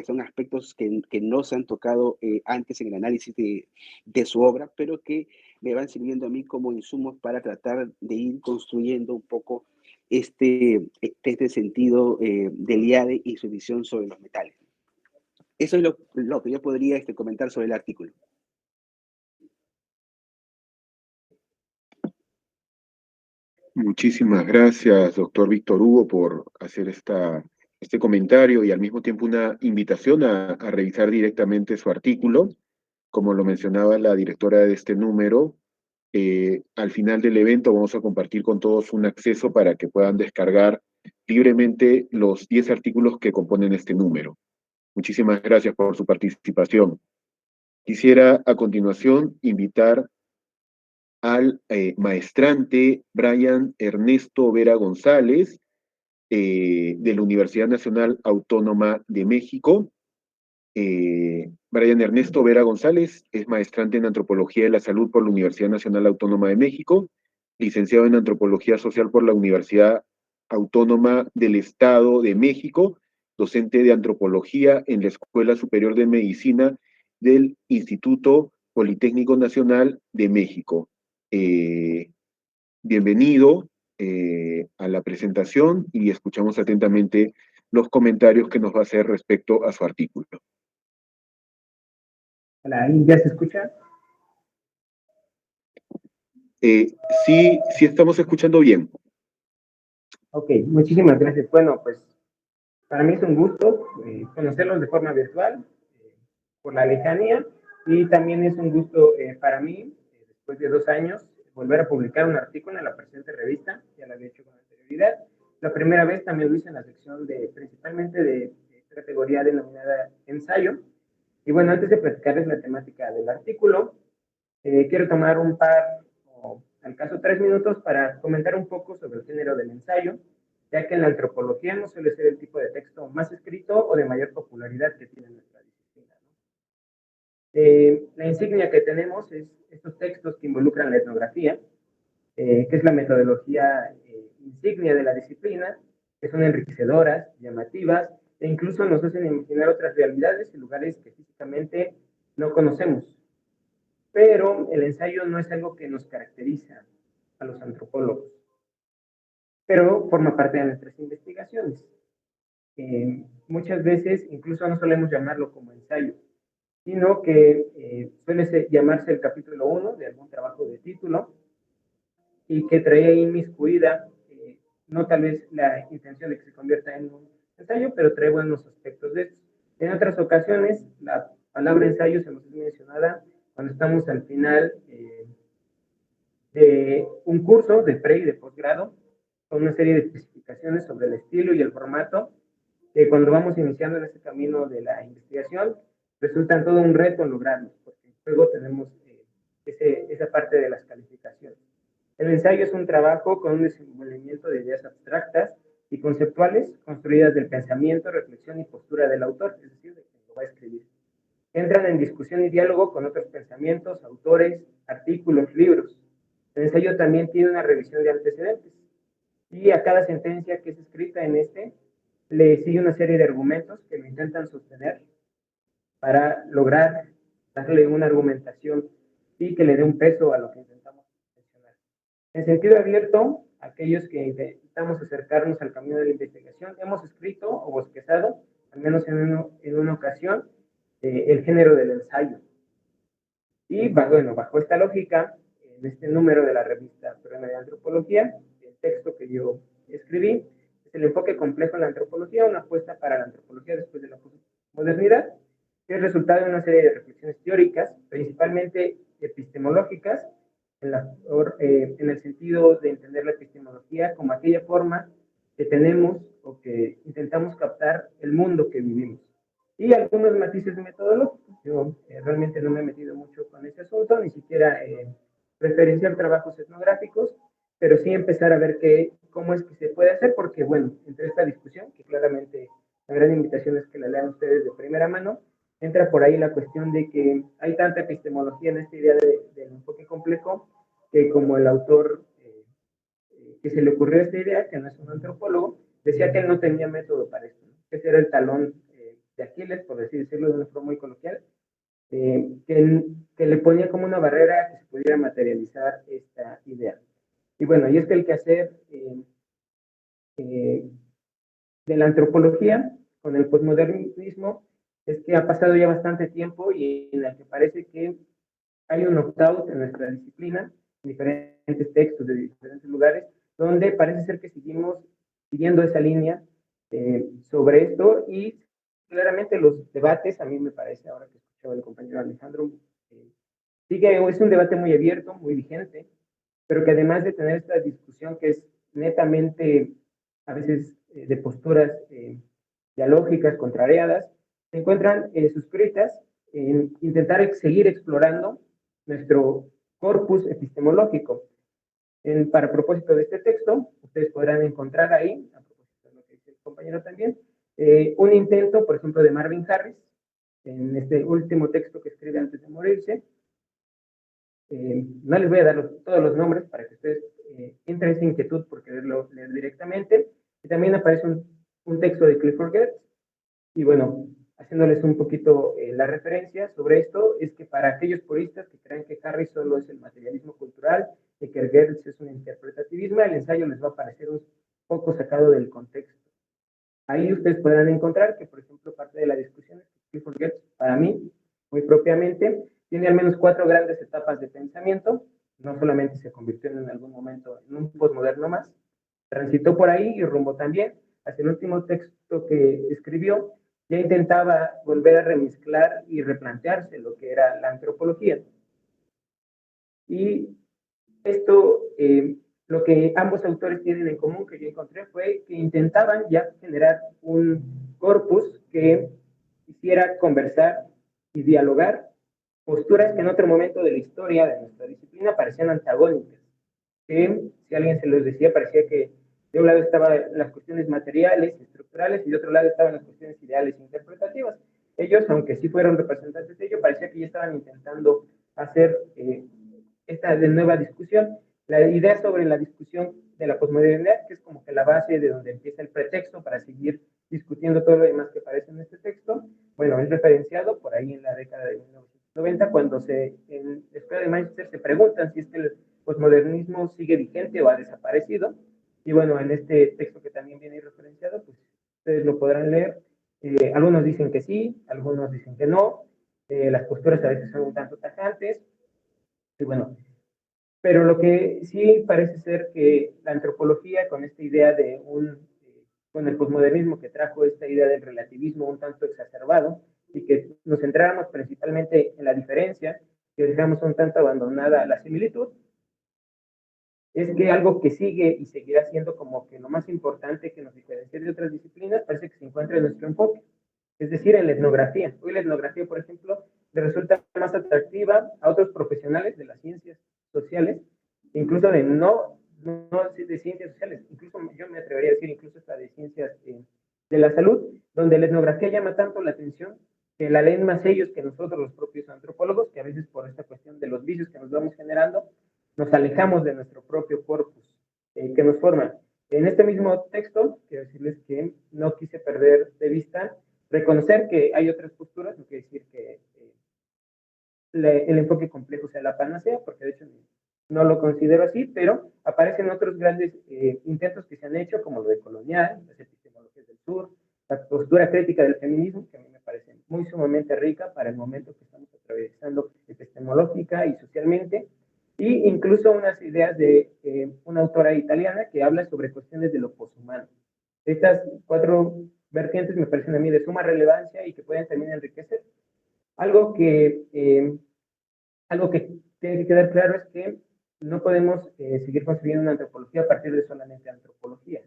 son aspectos que no se han tocado antes en el análisis de su obra, pero que me van sirviendo a mí como insumos para tratar de ir construyendo un poco este sentido del IADE y su visión sobre los metales. Eso es lo que yo podría comentar sobre el artículo. Muchísimas gracias, doctor Víctor Hugo, por hacer este comentario y al mismo tiempo una invitación a revisar directamente su artículo. Como lo mencionaba la directora de este número, al final del evento vamos a compartir con todos un acceso para que puedan descargar libremente los 10 artículos que componen este número. Muchísimas gracias por su participación. Quisiera a continuación invitar al maestrante Brian Ernesto Vera González, de la Universidad Nacional Autónoma de México. Brian Ernesto Vera González es maestrante en Antropología de la Salud por la Universidad Nacional Autónoma de México, licenciado en Antropología Social por la Universidad Autónoma del Estado de México, docente de Antropología en la Escuela Superior de Medicina del Instituto Politécnico Nacional de México. Bienvenido a la presentación y escuchamos atentamente los comentarios que nos va a hacer respecto a su artículo. Hola, ¿ya se escucha? Sí estamos escuchando bien. Ok, muchísimas gracias. Bueno, pues para mí es un gusto conocerlos de forma virtual por la lejanía y también es un gusto para mí, después de 2 años, volver a publicar un artículo en la presente revista. Ya lo había hecho con anterioridad. La primera vez también lo hice en la sección principalmente de categoría denominada ensayo. Y bueno, antes de platicarles la temática del artículo, quiero tomar un par, o al caso 3 minutos, para comentar un poco sobre el género del ensayo, ya que en la antropología no suele ser el tipo de texto más escrito o de mayor popularidad que tiene nuestra disciplina, ¿no? La insignia que tenemos es estos textos que involucran la etnografía, que es la metodología insignia de la disciplina, que son enriquecedoras, llamativas, e incluso nos hacen imaginar otras realidades y lugares que físicamente no conocemos. Pero el ensayo no es algo que nos caracteriza a los antropólogos, pero forma parte de nuestras investigaciones. Muchas veces incluso no solemos llamarlo como ensayo, sino que suele llamarse el capítulo 1 de algún trabajo de título y que trae ahí inmiscuida, no tal vez la intención de que se convierta en un ensayo, pero trae buenos aspectos de esto. En otras ocasiones, la palabra ensayo se nos es mencionada cuando estamos al final de un curso de pre y de posgrado, con una serie de especificaciones sobre el estilo y el formato, que cuando vamos iniciando en este camino de la investigación, resultan todo un reto lograrlos, porque luego tenemos esa parte de las calificaciones. El ensayo es un trabajo con un desenvolvimiento de ideas abstractas y conceptuales construidas del pensamiento, reflexión y postura del autor, es decir, de quien lo va a escribir. Entran en discusión y diálogo con otros pensamientos, autores, artículos, libros. El ensayo también tiene una revisión de antecedentes y a cada sentencia que es escrita en le sigue una serie de argumentos que lo intentan sostener para lograr darle una argumentación y que le dé un peso a lo que intentamos mencionar. En sentido abierto, aquellos que intentamos acercarnos al camino de la investigación, hemos escrito o bosquejado, al menos en una ocasión, el género del ensayo. Y bueno, bajo esta lógica, en este número de la revista Peruana de Antropología, el texto que yo escribí es el enfoque complejo en la antropología, una apuesta para la antropología después de la modernidad, que es resultado de una serie de reflexiones teóricas, principalmente epistemológicas, en el sentido de entender la epistemología como aquella forma que tenemos o que intentamos captar el mundo que vivimos. Y algunos matices metodológicos. Yo realmente no me he metido mucho con ese asunto, ni siquiera referenciar trabajos etnográficos, pero sí empezar a ver cómo es que se puede hacer, porque bueno, entre esta discusión, que claramente la gran invitación es que la lean ustedes de primera mano, entra por ahí la cuestión de que hay tanta epistemología en esta idea del enfoque complejo, que como el autor que se le ocurrió esta idea, que no es un antropólogo, decía que él no tenía método para esto, ¿no? Ese era el talón de Aquiles, por decirlo de una forma muy coloquial, que le ponía como una barrera que se pudiera materializar esta idea. Y bueno, y es que el quehacer de la antropología con el posmodernismo es que ha pasado ya bastante tiempo y en la que parece que hay un opt-out en nuestra disciplina, en diferentes textos de diferentes lugares, donde parece ser que seguimos siguiendo esa línea sobre esto y claramente los debates, a mí me parece, ahora que escucho al compañero Alejandro, es un debate muy abierto, muy vigente, pero que además de tener esta discusión que es netamente a veces de posturas dialógicas, contrariadas, se encuentran suscritas en intentar seguir explorando nuestro corpus epistemológico. Para propósito de este texto, ustedes podrán encontrar ahí, a propósito de lo que dice el compañero también, un intento, por ejemplo, de Marvin Harris, en este último texto que escribe antes de morirse. No les voy a dar todos los nombres para que ustedes entren esa inquietud por quererlo leer directamente. Y también aparece un texto de Clifford Geertz. Y bueno, haciéndoles un poquito la referencia sobre esto, es que para aquellos puristas que creen que Harris solo es el materialismo cultural y que Geertz es un interpretativismo, el ensayo les va a parecer un poco sacado del contexto. Ahí ustedes podrán encontrar que, por ejemplo, parte de la discusión es que Clifford Geertz, para mí, muy propiamente, tiene al menos 4 grandes etapas de pensamiento, no solamente se convirtió en algún momento en un posmoderno más, transitó por ahí y rumbo también hacia el último texto que escribió, ya intentaba volver a remezclar y replantearse lo que era la antropología. Y esto, lo que ambos autores tienen en común, que yo encontré, fue que intentaban ya generar un corpus que hiciera conversar y dialogar posturas que en otro momento de la historia de nuestra disciplina parecían antagónicas. Que, si alguien se los decía, parecía que de un lado estaban las cuestiones materiales y estructurales y de otro lado estaban las cuestiones ideales e interpretativas. Ellos, aunque sí fueron representantes de ello, parecía que ya estaban intentando hacer esta de nueva discusión. La idea sobre la discusión de la posmodernidad, que es como que la base de donde empieza el pretexto para seguir discutiendo todo lo demás que aparece en este texto, bueno, es referenciado por ahí en la década de 1990, cuando en la Escuela de Manchester se preguntan si es que el posmodernismo sigue vigente o ha desaparecido. Y bueno, en este texto que también viene referenciado, pues ustedes lo podrán leer. Algunos dicen que sí, algunos dicen que no. Las posturas a veces son un tanto tajantes. Y bueno, pero lo que sí parece ser que la antropología, con esta idea de con el posmodernismo que trajo esta idea del relativismo un tanto exacerbado, y que nos centráramos principalmente en la diferencia, que dejamos un tanto abandonada la similitud, es que algo que sigue y seguirá siendo como que lo más importante que nos diferencia de otras disciplinas parece que se encuentra en nuestro enfoque, es decir, en la etnografía. Hoy la etnografía, por ejemplo, le resulta más atractiva a otros profesionales de las ciencias sociales, incluso no de ciencias sociales, incluso yo me atrevería a decir incluso hasta de ciencias de la salud, donde la etnografía llama tanto la atención que la leen más ellos que nosotros, los propios antropólogos, que a veces por esta cuestión de los vicios que nos vamos generando, nos alejamos de nuestro propio corpus que nos forma. En este mismo texto, quiero decirles que no quise perder de vista reconocer que hay otras posturas, no quiere decir que el enfoque complejo sea la panacea, porque de hecho no lo considero así, pero aparecen otros grandes intentos que se han hecho, como lo de colonial, las epistemologías del sur, la postura crítica del feminismo, que a mí me parece muy sumamente rica para el momento que estamos atravesando epistemológica y socialmente, y incluso unas ideas de una autora italiana que habla sobre cuestiones de lo poshumano. Estas 4 vertientes me parecen a mí de suma relevancia y que pueden también enriquecer. Algo que tiene que quedar claro es que no podemos seguir construyendo una antropología a partir de solamente antropología.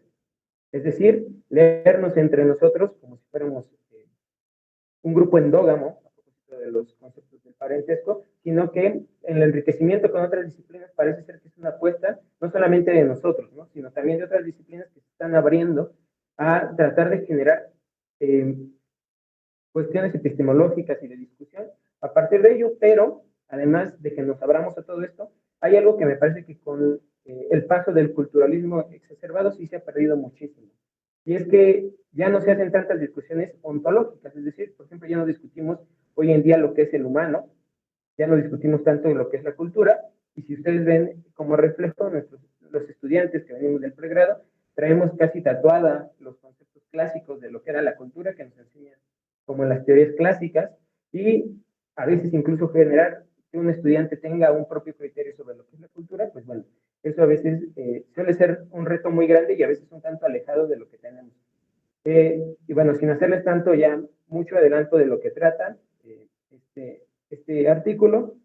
Es decir, leernos entre nosotros como si fuéramos un grupo endógamo, a propósito de los conceptos del parentesco, sino que en el enriquecimiento con otras disciplinas parece ser que es una apuesta no solamente de nosotros, ¿no?, sino también de otras disciplinas que se están abriendo a tratar de generar cuestiones epistemológicas y de discusión a partir de ello, pero además de que nos abramos a todo esto, hay algo que me parece que con el paso del culturalismo exacerbado sí se ha perdido muchísimo. Y es que ya no se hacen tantas discusiones ontológicas, es decir, por ejemplo, ya no discutimos hoy en día lo que es el humano, ya no discutimos tanto lo que es la cultura, y si ustedes ven como reflejo, los estudiantes que venimos del pregrado, traemos casi tatuada los conceptos clásicos de lo que era la cultura que nos enseñan como en las teorías clásicas, y a veces incluso generar que un estudiante tenga un propio criterio sobre lo que es la cultura, pues bueno, eso a veces suele ser un reto muy grande y a veces un tanto alejado de lo que tenemos. Y bueno, sin hacerles tanto ya mucho adelanto de lo que trata este artículo,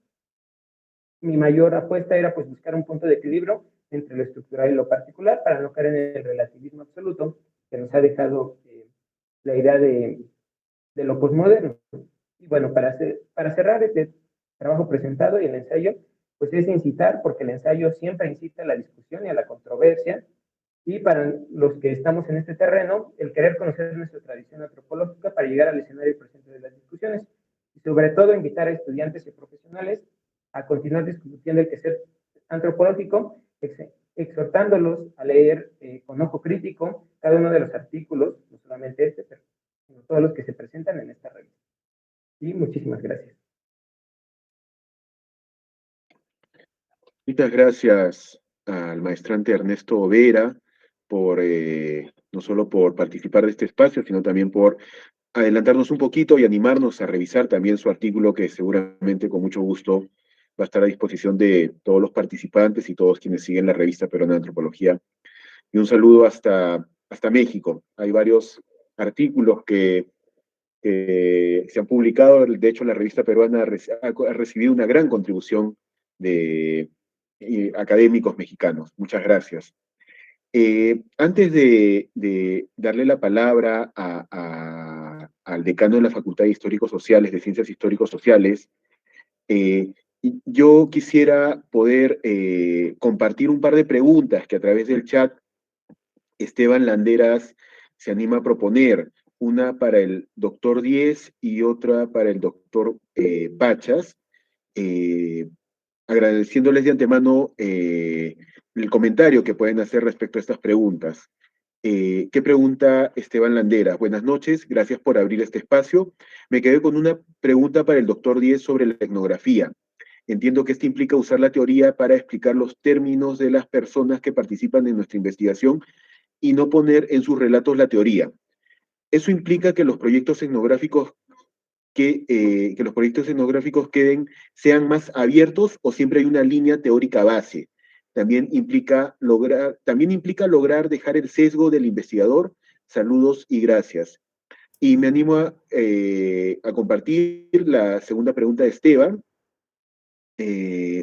mi mayor apuesta era pues buscar un punto de equilibrio entre lo estructural y lo particular para no caer en el relativismo absoluto que nos ha dejado la idea de lo posmoderno. Y bueno, para cerrar este trabajo presentado y el ensayo, pues es incitar, porque el ensayo siempre incita a la discusión y a la controversia, y para los que estamos en este terreno, el querer conocer nuestra tradición antropológica para llegar al escenario presente de las discusiones, y sobre todo invitar a estudiantes y profesionales a continuar discutiendo el quehacer antropológico, exhortándolos a leer con ojo crítico cada uno de los artículos, no solamente este, pero sino todos los que se presentan en esta revista. Y muchísimas gracias. Muchas gracias al maestrante Ernesto Vera por no solo por participar de este espacio, sino también por adelantarnos un poquito y animarnos a revisar también su artículo, que seguramente con mucho gusto va a estar a disposición de todos los participantes y todos quienes siguen la revista Peruana de Antropología. Y un saludo hasta México. Hay varios artículos que se han publicado. De hecho, la revista peruana ha recibido una gran contribución de académicos mexicanos. Muchas gracias. Antes de darle la palabra al decano de la Facultad de Históricos Sociales, de Ciencias Históricos Sociales, yo quisiera poder compartir un par de preguntas que a través del chat Esteban Landeras se anima a proponer, una para el doctor Díez y otra para el doctor Pachas, agradeciéndoles de antemano el comentario que pueden hacer respecto a estas preguntas. ¿Qué pregunta Esteban Landeras? Buenas noches, gracias por abrir este espacio. Me quedé con una pregunta para el doctor Díez sobre la etnografía. Entiendo que esto implica usar la teoría para explicar los términos de las personas que participan en nuestra investigación y no poner en sus relatos la teoría. Eso implica que los proyectos etnográficos sean más abiertos, o siempre hay una línea teórica base. También implica lograr dejar el sesgo del investigador. Saludos y gracias. Y me animo a compartir la segunda pregunta de Esteban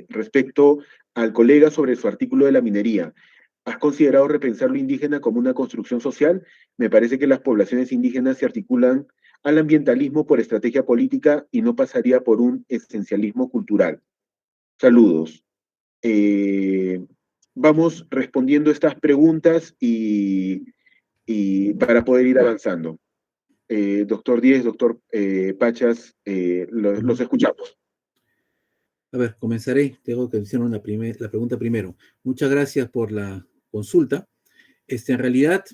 respecto al colega sobre su artículo de la minería. ¿Has considerado repensar lo indígena como una construcción social? Me parece que las poblaciones indígenas se articulan al ambientalismo por estrategia política y no pasaría por un esencialismo cultural. Saludos. Vamos respondiendo estas preguntas y para poder ir avanzando. Doctor Díez, doctor Pachas, los escuchamos. A ver, comenzaré. Tengo que decir la pregunta primero. Muchas gracias por la consulta. En realidad,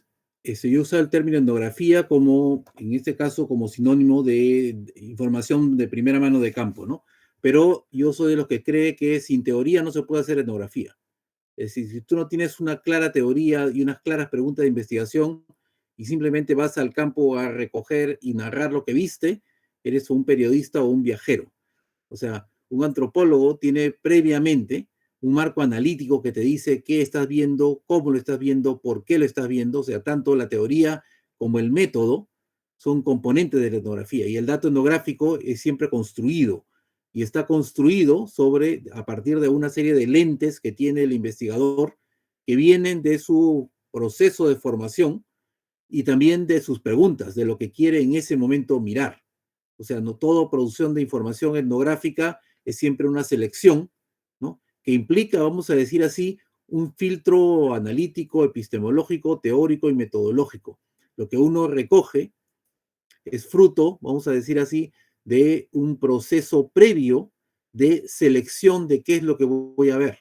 yo uso el término etnografía como, en este caso, como sinónimo de información de primera mano de campo, ¿no? pero yo soy de los que cree que sin teoría no se puede hacer etnografía. Es decir, si tú no tienes una clara teoría y unas claras preguntas de investigación y simplemente vas al campo a recoger y narrar lo que viste, eres un periodista o un viajero. O sea, un antropólogo tiene previamente un marco analítico que te dice qué estás viendo, cómo lo estás viendo, por qué lo estás viendo. O sea, tanto la teoría como el método son componentes de la etnografía. Y el dato etnográfico es siempre construido. Y está construido a partir de una serie de lentes que tiene el investigador que vienen de su proceso de formación y también de sus preguntas, de lo que quiere en ese momento mirar. O sea, no toda producción de información etnográfica es siempre una selección, ¿no? Que implica, vamos a decir así, un filtro analítico, epistemológico, teórico y metodológico. Lo que uno recoge es fruto, vamos a decir así, de un proceso previo de selección de qué es lo que voy a ver.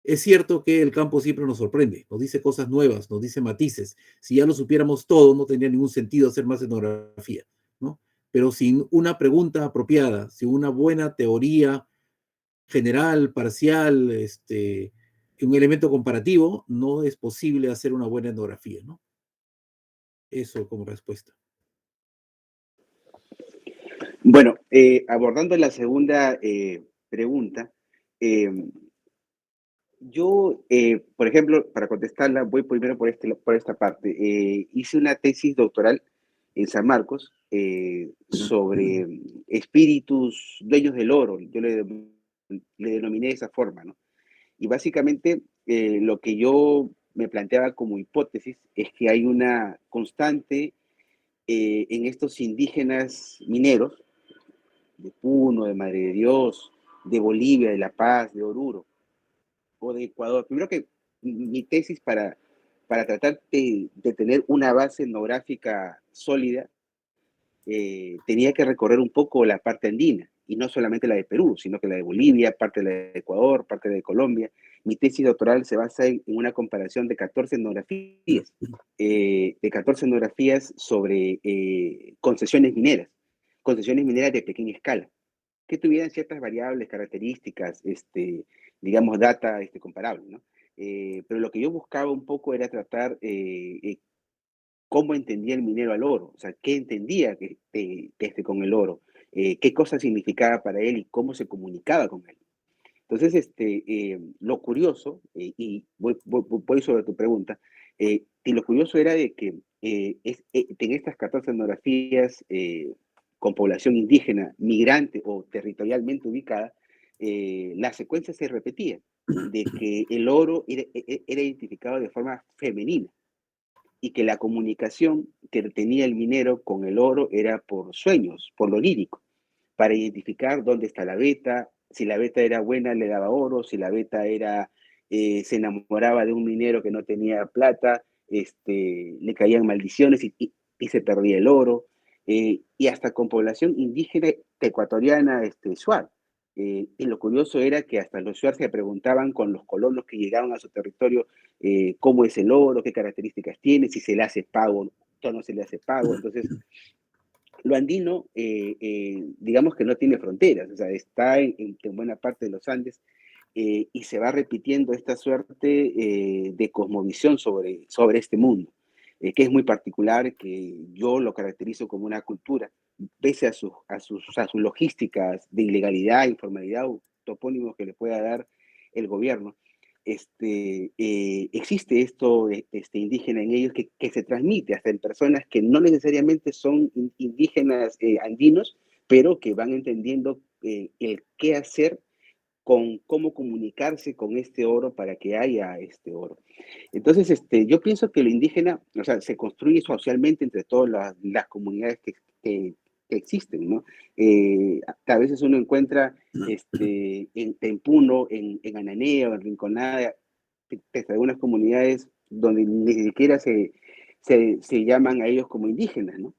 Es cierto que el campo siempre nos sorprende, nos dice cosas nuevas, nos dice matices. Si ya lo supiéramos todo, no tendría ningún sentido hacer más etnografía, ¿no? Pero sin una pregunta apropiada, sin una buena teoría general, parcial, un elemento comparativo, no es posible hacer una buena etnografía, ¿no? Eso como respuesta. Bueno, abordando la segunda pregunta, yo, por ejemplo, para contestarla, voy primero por esta parte. Hice una tesis doctoral en San Marcos sobre espíritus dueños del oro. Yo le denominé de esa forma, ¿no? Y básicamente lo que yo me planteaba como hipótesis es que hay una constante en estos indígenas mineros, de Puno, de Madre de Dios, de Bolivia, de La Paz, de Oruro, o de Ecuador. Primero que mi tesis para tratar de tener una base etnográfica sólida, tenía que recorrer un poco la parte andina, y no solamente la de Perú, sino que la de Bolivia, parte de la de Ecuador, parte de Colombia. Mi tesis doctoral se basa en una comparación de 14 etnografías sobre concesiones mineras de pequeña escala, que tuvieran ciertas variables, características, digamos, data comparable, ¿no? Pero lo que yo buscaba un poco era tratar cómo entendía el minero al oro, o sea, qué entendía con el oro, qué cosa significaba para él y cómo se comunicaba con él. Entonces, lo curioso, y voy sobre tu pregunta, y lo curioso era de que en estas 14 etnografías con población indígena, migrante o territorialmente ubicada, la secuencia se repetía, de que el oro era identificado de forma femenina y que la comunicación que tenía el minero con el oro era por sueños, por lo lírico, para identificar dónde está la beta, si la beta era buena le daba oro, si la beta era, se enamoraba de un minero que no tenía plata, le caían maldiciones y se perdía el oro, y hasta con población indígena ecuatoriana, Shuar. Y lo curioso era que hasta los Shuar se preguntaban con los colonos que llegaban a su territorio cómo es el oro, qué características tiene, si se le hace pago o no se le hace pago. Entonces, lo andino, digamos que no tiene fronteras, o sea, está en buena parte de los Andes y se va repitiendo esta suerte de cosmovisión sobre este mundo, que es muy particular, que yo lo caracterizo como una cultura, pese a sus logísticas de ilegalidad, informalidad o topónimos que le pueda dar el gobierno. Existe esto indígena en ellos que se transmite hasta en personas que no necesariamente son indígenas andinos, pero que van entendiendo el qué hacer con cómo comunicarse con este oro para que haya este oro. Entonces, yo pienso que lo indígena, o sea, se construye socialmente entre todas las comunidades que existen, ¿no? A veces uno encuentra en Puno, en Ananea o en Rinconada, algunas comunidades donde ni siquiera se llaman a ellos como indígenas, ¿no?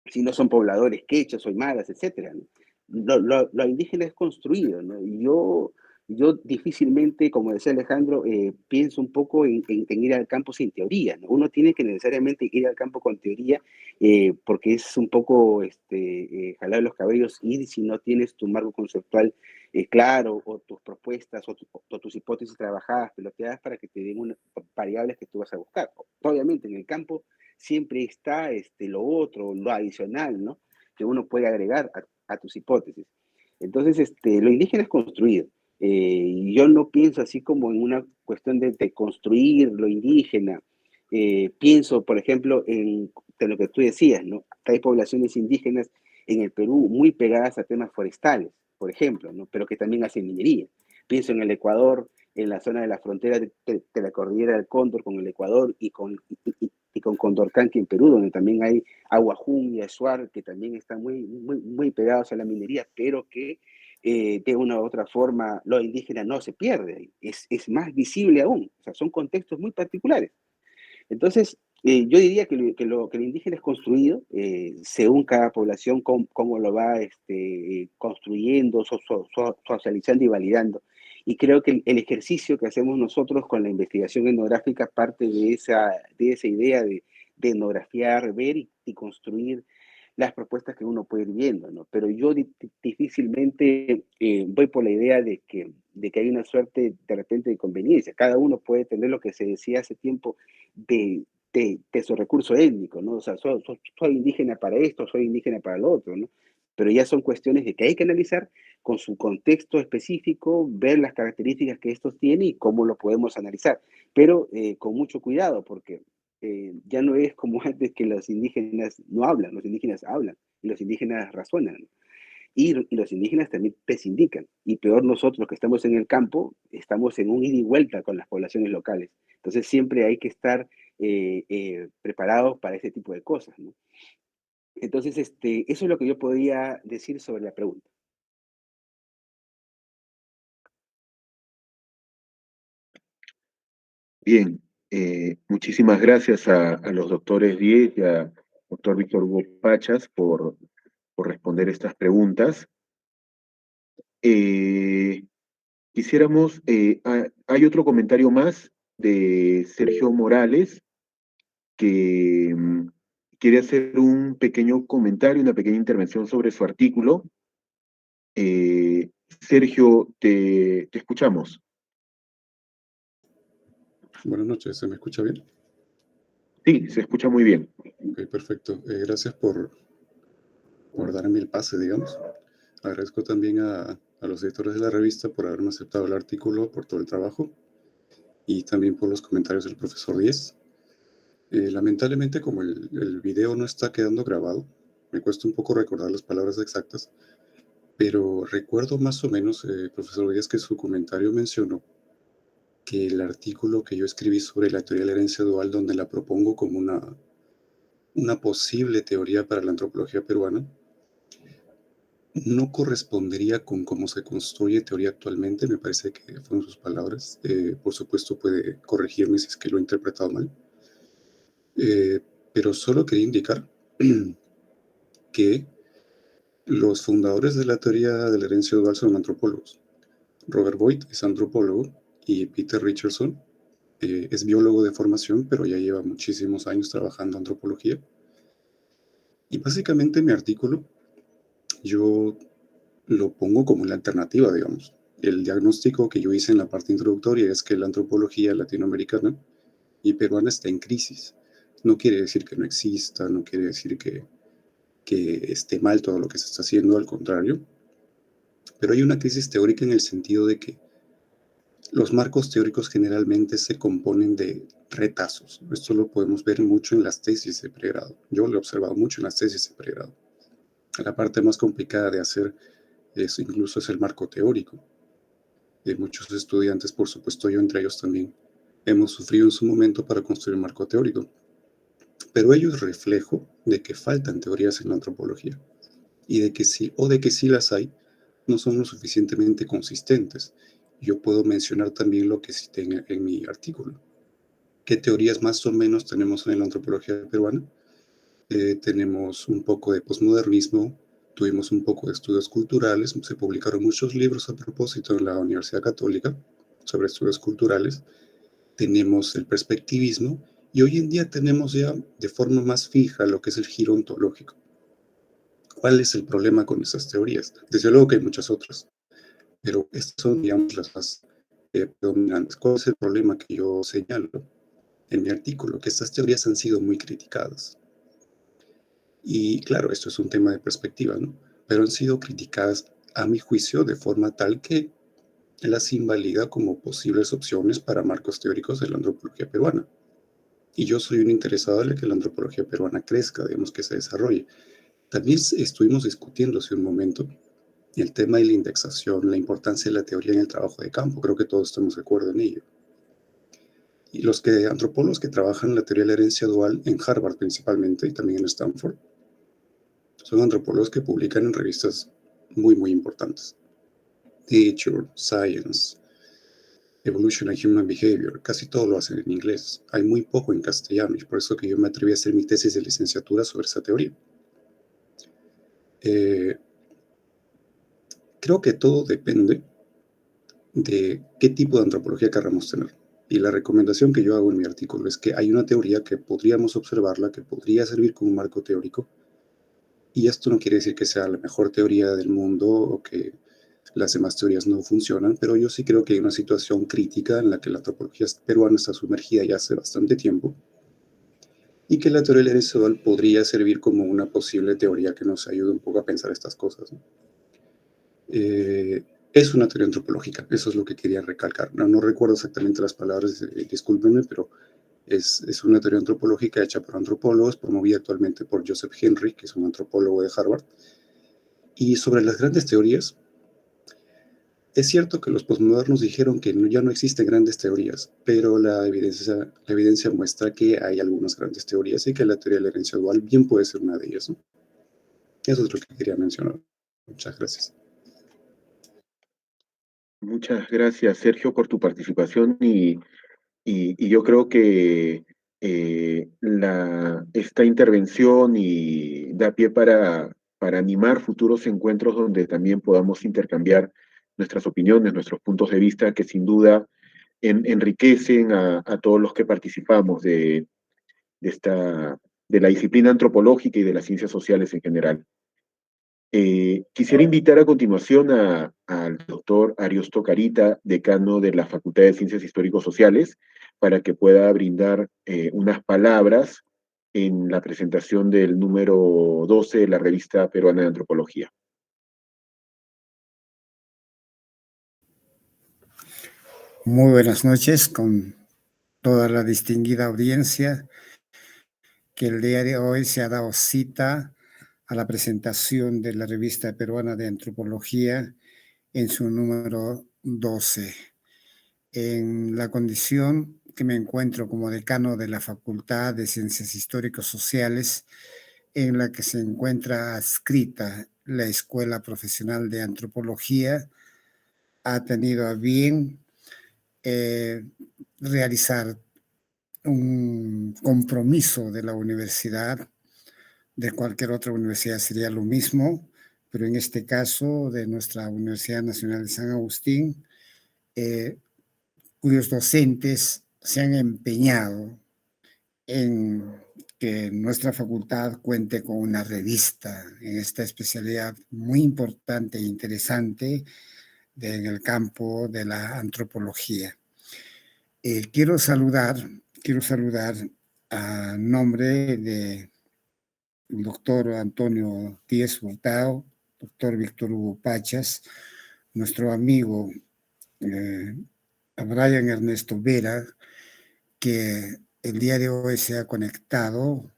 Si no son pobladores quechas o aymaras, etcétera, ¿no? Lo indígena es construido, ¿no? Y yo Yo difícilmente, como decía Alejandro, pienso un poco en ir al campo sin teoría, ¿no? Uno tiene que necesariamente ir al campo con teoría, porque es un poco jalar los cabellos ir si no tienes tu marco conceptual claro, o tus propuestas, o tus hipótesis trabajadas, peloteadas, para que te den unas variables que tú vas a buscar. Obviamente, en el campo siempre está lo otro, lo adicional, ¿no? Que uno puede agregar a tus hipótesis. Entonces, lo indígena es construido. Yo no pienso así como en una cuestión de construir lo indígena. Pienso, por ejemplo, de lo que tú decías, ¿no? Que hay poblaciones indígenas en el Perú muy pegadas a temas forestales, por ejemplo, ¿no? Pero que también hacen minería. Pienso en el Ecuador, en la zona de la frontera de la cordillera del Cóndor con el Ecuador y con Condorcanqui en Perú, donde también hay Aguajún y Azuar, que también están muy pegados a la minería, pero que de una u otra forma lo indígena no se pierde, es más visible aún, o sea, son contextos muy particulares. Entonces, yo diría que el indígena es construido según cada población, cómo lo va construyendo, socializando y validando. Y creo que el ejercicio que hacemos nosotros con la investigación etnográfica parte de esa idea de etnografiar, ver y construir las propuestas que uno puede ir viendo, ¿no? Pero yo difícilmente voy por la idea de que hay una suerte de repente de conveniencia. Cada uno puede tener lo que se decía hace tiempo de su recurso étnico, ¿no? O sea, soy indígena para esto, soy indígena para lo otro, ¿no? Pero ya son cuestiones de que hay que analizar con su contexto específico, ver las características que estos tienen y cómo lo podemos analizar. Pero con mucho cuidado, porque ya no es como antes que los indígenas no hablan, los indígenas hablan y los indígenas razonan. Y los indígenas también te sindican. Y peor nosotros que estamos en el campo, estamos en un ida y vuelta con las poblaciones locales. Entonces siempre hay que estar preparados para ese tipo de cosas, ¿no? Entonces, eso es lo que yo podría decir sobre la pregunta. Bien, muchísimas gracias a los doctores Diez y a doctor Víctor Hugo Pachas por responder estas preguntas. Eh, Quisiéramos, hay otro comentario más de Sergio Morales que quiere hacer un pequeño comentario, una pequeña intervención sobre su artículo. Sergio, te escuchamos. Buenas noches, ¿se me escucha bien? Sí, se escucha muy bien. Ok, perfecto. Gracias por darme el pase, digamos. Agradezco también a los editores de la revista por haberme aceptado el artículo, por todo el trabajo y también por los comentarios del profesor Díez. Lamentablemente, como el video no está quedando grabado, me cuesta un poco recordar las palabras exactas, pero recuerdo más o menos, profesor Díez, que su comentario mencionó que el artículo que yo escribí sobre la teoría de la herencia dual, donde la propongo como una posible teoría para la antropología peruana, no correspondería con cómo se construye teoría actualmente, me parece que fueron sus palabras. Por supuesto puede corregirme si es que lo he interpretado mal. Pero solo quería indicar que los fundadores de la teoría de la herencia dual son antropólogos. Robert Boyd es antropólogo y Peter Richardson es biólogo de formación, pero ya lleva muchísimos años trabajando en antropología. Y básicamente mi artículo yo lo pongo como la alternativa, digamos. El diagnóstico que yo hice en la parte introductoria es que la antropología latinoamericana y peruana está en crisis. No quiere decir que no exista, no quiere decir que esté mal todo lo que se está haciendo, al contrario. Pero hay una crisis teórica en el sentido de que los marcos teóricos generalmente se componen de retazos. Esto lo podemos ver mucho en las tesis de pregrado. Yo lo he observado mucho en las tesis de pregrado. La parte más complicada de hacer incluso es el marco teórico. Muchos estudiantes, por supuesto yo entre ellos también, hemos sufrido en su momento para construir un marco teórico. Pero ello es reflejo de que faltan teorías en la antropología y de que sí las hay, no son lo suficientemente consistentes. Yo puedo mencionar también lo que cité en mi artículo. ¿Qué teorías más o menos tenemos en la antropología peruana? Tenemos un poco de posmodernismo, tuvimos un poco de estudios culturales, se publicaron muchos libros a propósito en la Universidad Católica sobre estudios culturales, tenemos el perspectivismo y hoy en día tenemos ya de forma más fija lo que es el giro ontológico. ¿Cuál es el problema con esas teorías? Desde luego que hay muchas otras, pero estas son, digamos, las más predominantes. ¿Cuál es el problema que yo señalo en mi artículo? Que estas teorías han sido muy criticadas. Y claro, esto es un tema de perspectiva, ¿no? Pero han sido criticadas, a mi juicio, de forma tal que las invalida como posibles opciones para marcos teóricos de la antropología peruana. Y yo soy un interesado en que la antropología peruana crezca, digamos, que se desarrolle. También estuvimos discutiendo hace un momento el tema de la indexación, la importancia de la teoría en el trabajo de campo. Creo que todos estamos de acuerdo en ello. Y los antropólogos que trabajan en la teoría de la herencia dual, en Harvard principalmente, y también en Stanford, son antropólogos que publican en revistas muy, muy importantes. Nature, Science, Evolution and Human Behavior, casi todo lo hacen en inglés. Hay muy poco en castellano, y por eso que yo me atreví a hacer mi tesis de licenciatura sobre esa teoría. Creo que todo depende de qué tipo de antropología queramos tener. Y la recomendación que yo hago en mi artículo es que hay una teoría que podríamos observarla, que podría servir como un marco teórico, y esto no quiere decir que sea la mejor teoría del mundo o que las demás teorías no funcionan, pero yo sí creo que hay una situación crítica en la que la antropología peruana está sumergida ya hace bastante tiempo y que la teoría del herencia dual podría servir como una posible teoría que nos ayude un poco a pensar estas cosas, ¿no? Es una teoría antropológica, eso es lo que quería recalcar. No recuerdo exactamente las palabras, discúlpenme, pero es una teoría antropológica hecha por antropólogos, promovida actualmente por Joseph Henry, que es un antropólogo de Harvard. Y sobre las grandes teorías, es cierto que los posmodernos dijeron que ya no existen grandes teorías, pero la evidencia muestra que hay algunas grandes teorías y que la teoría de la herencia dual bien puede ser una de ellas, ¿no? Eso es lo que quería mencionar. Muchas gracias. Muchas gracias, Sergio, por tu participación y yo creo que esta intervención y da pie para animar futuros encuentros donde también podamos intercambiar nuestras opiniones, nuestros puntos de vista, que sin duda enriquecen a todos los que participamos esta, de la disciplina antropológica y de las ciencias sociales en general. Quisiera invitar a continuación al doctor Ariosto Carita, decano de la Facultad de Ciencias Histórico-Sociales, para que pueda brindar unas palabras en la presentación del número 12 de la Revista Peruana de Antropología. Muy buenas noches con toda la distinguida audiencia que el día de hoy se ha dado cita a la presentación de la Revista Peruana de Antropología en su número 12. En la condición que me encuentro como decano de la Facultad de Ciencias Histórico-Sociales, en la que se encuentra adscrita la Escuela Profesional de Antropología, ha tenido a bien realizar un compromiso de la universidad, de cualquier otra universidad sería lo mismo, pero en este caso de nuestra Universidad Nacional de San Agustín, cuyos docentes se han empeñado en que nuestra facultad cuente con una revista en esta especialidad muy importante e interesante en el campo de la antropología. Quiero saludar a nombre del doctor Antonio Díez Hurtado, doctor Víctor Hugo Pachas, nuestro amigo Brian Ernesto Vera, que el día de hoy se ha conectado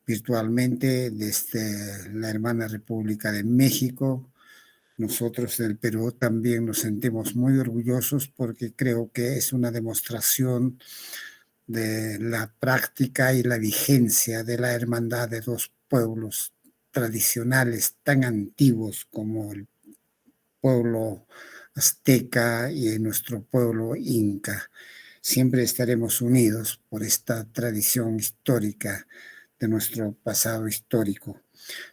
virtualmente desde la hermana República de México. Nosotros del Perú también nos sentimos muy orgullosos porque creo que es una demostración de la práctica y la vigencia de la hermandad de dos pueblos tradicionales tan antiguos como el pueblo azteca y nuestro pueblo inca. Siempre estaremos unidos por esta tradición histórica de nuestro pasado histórico.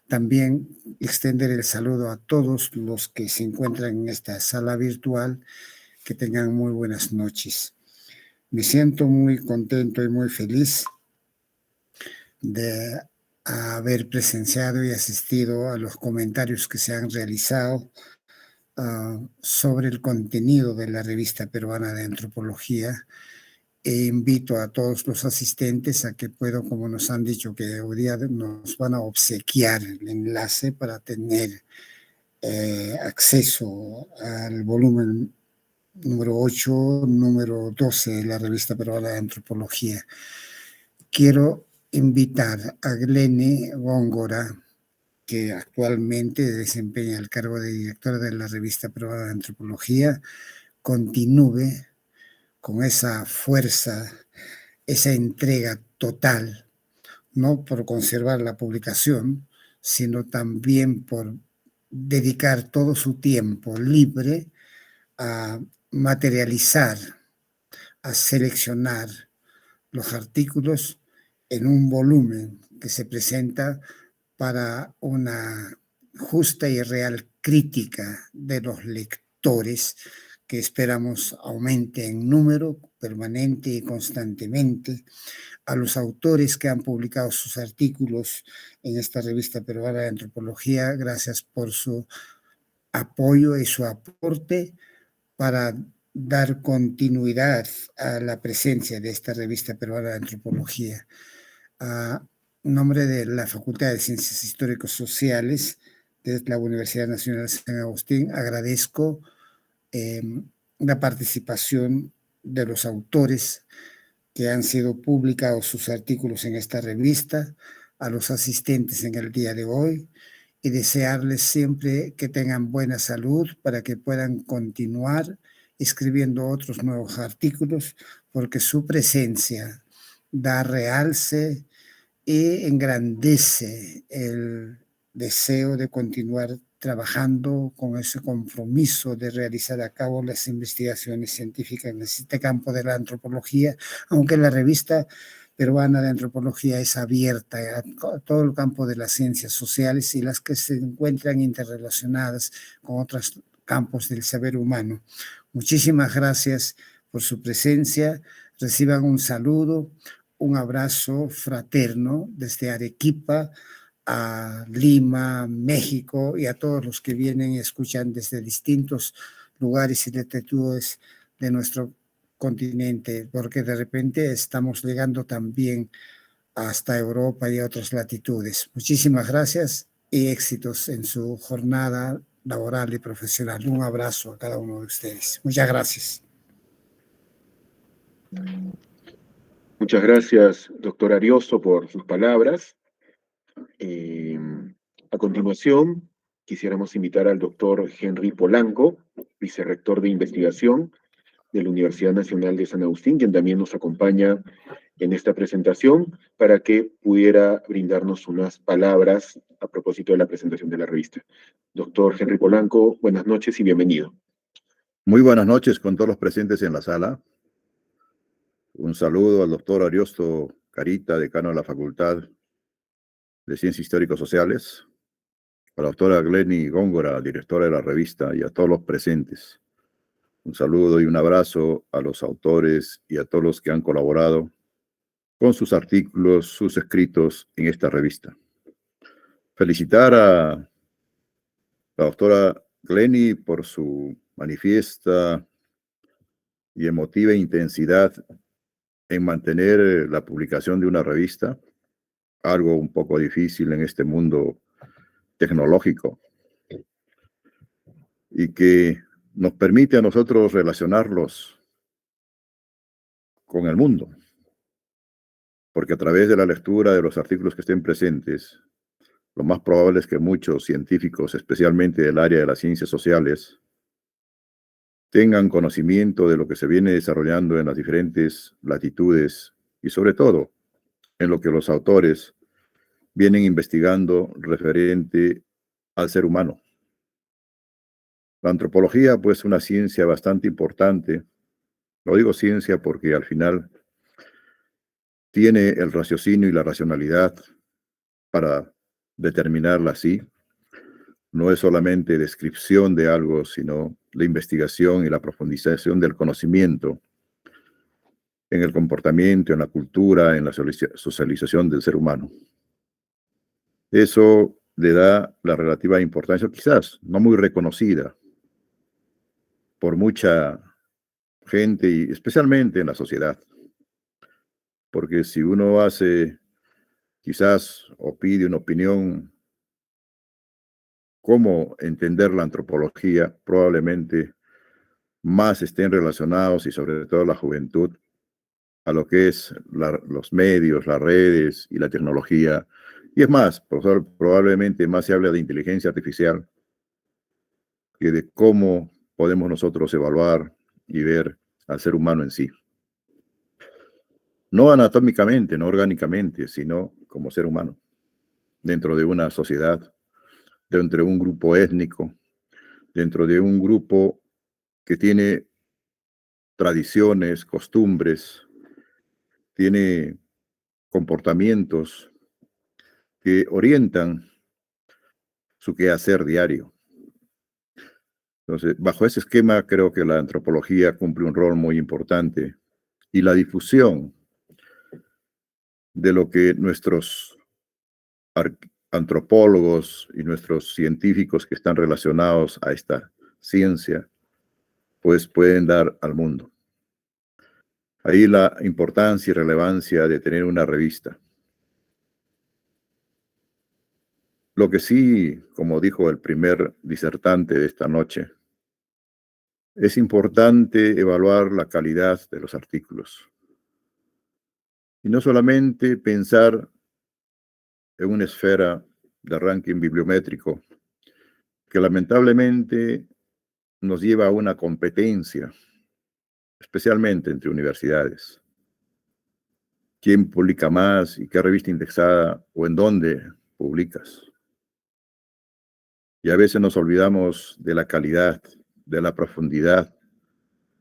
También extender el saludo a todos los que se encuentran en esta sala virtual, que tengan muy buenas noches. Me siento muy contento y muy feliz de haber presenciado y asistido a los comentarios que se han realizado sobre el contenido de la revista peruana de antropología. E invito a todos los asistentes a que puedan, como nos han dicho, que hoy día nos van a obsequiar el enlace para tener acceso al volumen número 8, número 12 de la revista peruana de antropología. Quiero invitar a Glenny Góngora, que actualmente desempeña el cargo de directora de la revista peruana de antropología, continúe con esa fuerza, esa entrega total, no por conservar la publicación, sino también por dedicar todo su tiempo libre a materializar, a seleccionar los artículos en un volumen que se presenta para una justa y real crítica de los lectores, que esperamos aumente en número permanente y constantemente, a los autores que han publicado sus artículos en esta revista peruana de antropología. Gracias por su apoyo y su aporte para dar continuidad a la presencia de esta revista peruana de antropología. En nombre de la Facultad de Ciencias Históricos Sociales de la Universidad Nacional de San Agustín, agradezco la participación de los autores que han sido publicados sus artículos en esta revista, a los asistentes en el día de hoy, y desearles siempre que tengan buena salud para que puedan continuar escribiendo otros nuevos artículos, porque su presencia da realce y engrandece el deseo de continuar trabajando con ese compromiso de realizar a cabo las investigaciones científicas en este campo de la antropología, aunque la revista peruana de antropología es abierta a todo el campo de las ciencias sociales y las que se encuentran interrelacionadas con otros campos del saber humano. Muchísimas gracias por su presencia. Reciban un saludo, un abrazo fraterno desde Arequipa a Lima, México, y a todos los que vienen y escuchan desde distintos lugares y latitudes de nuestro continente, porque de repente estamos llegando también hasta Europa y otras latitudes. Muchísimas gracias y éxitos en su jornada laboral y profesional. Un abrazo a cada uno de ustedes. Muchas gracias. Muchas gracias, doctor Ariosto, por sus palabras. A continuación, quisiéramos invitar al doctor Henry Polanco, vicerrector de investigación de la Universidad Nacional de San Agustín, quien también nos acompaña en esta presentación, para que pudiera brindarnos unas palabras a propósito de la presentación de la revista. Doctor Henry Polanco, buenas noches y bienvenido. Muy buenas noches con todos los presentes en la sala. Un saludo al doctor Ariosto Carita, decano de la Facultad de Ciencias Históricos Sociales, a la doctora Glenny Góngora, directora de la revista, y a todos los presentes. Un saludo y un abrazo a los autores y a todos los que han colaborado con sus artículos, sus escritos en esta revista. Felicitar a la doctora Glenny por su manifiesta y emotiva intensidad en mantener la publicación de una revista, algo un poco difícil en este mundo tecnológico, y que nos permite a nosotros relacionarlos con el mundo, porque a través de la lectura de los artículos que estén presentes, lo más probable es que muchos científicos, especialmente del área de las ciencias sociales, tengan conocimiento de lo que se viene desarrollando en las diferentes latitudes y sobre todo en lo que los autores vienen investigando referente al ser humano. La antropología, pues, es una ciencia bastante importante. Lo digo ciencia porque al final tiene el raciocinio y la racionalidad para determinarla así. No es solamente descripción de algo, sino la investigación y la profundización del conocimiento en el comportamiento, en la cultura, en la socialización del ser humano. Eso le da la relativa importancia, quizás no muy reconocida por mucha gente y especialmente en la sociedad. Porque si uno hace quizás o pide una opinión, cómo entender la antropología, probablemente más estén relacionados y sobre todo la juventud a lo que es los medios, las redes y la tecnología. Y es más, probablemente más se habla de inteligencia artificial que de cómo podemos nosotros evaluar y ver al ser humano en sí. No anatómicamente, no orgánicamente, sino como ser humano, dentro de una sociedad, dentro de un grupo étnico, dentro de un grupo que tiene tradiciones, costumbres, tiene comportamientos que orientan su quehacer diario. Entonces, bajo ese esquema, creo que la antropología cumple un rol muy importante y la difusión de lo que nuestros antropólogos y nuestros científicos que están relacionados a esta ciencia, pues pueden dar al mundo. Ahí la importancia y relevancia de tener una revista. Lo que sí, como dijo el primer disertante de esta noche, es importante evaluar la calidad de los artículos. Y no solamente pensar en una esfera de ranking bibliométrico que lamentablemente nos lleva a una competencia, especialmente entre universidades. ¿Quién publica más y qué revista indexada o en dónde publicas? Y a veces nos olvidamos de la calidad, de la profundidad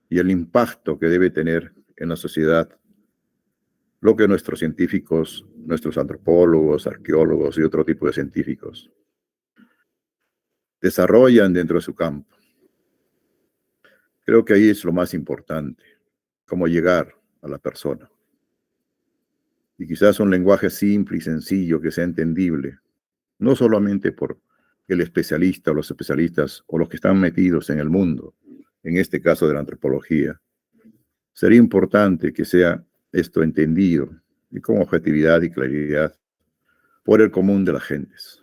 y el impacto que debe tener en la sociedad lo que nuestros científicos, nuestros antropólogos, arqueólogos y otro tipo de científicos desarrollan dentro de su campo. Creo que ahí es lo más importante, cómo llegar a la persona. Y quizás un lenguaje simple y sencillo que sea entendible, no solamente por el especialista o los especialistas o los que están metidos en el mundo, en este caso de la antropología. Sería importante que sea esto entendido y con objetividad y claridad por el común de las gentes.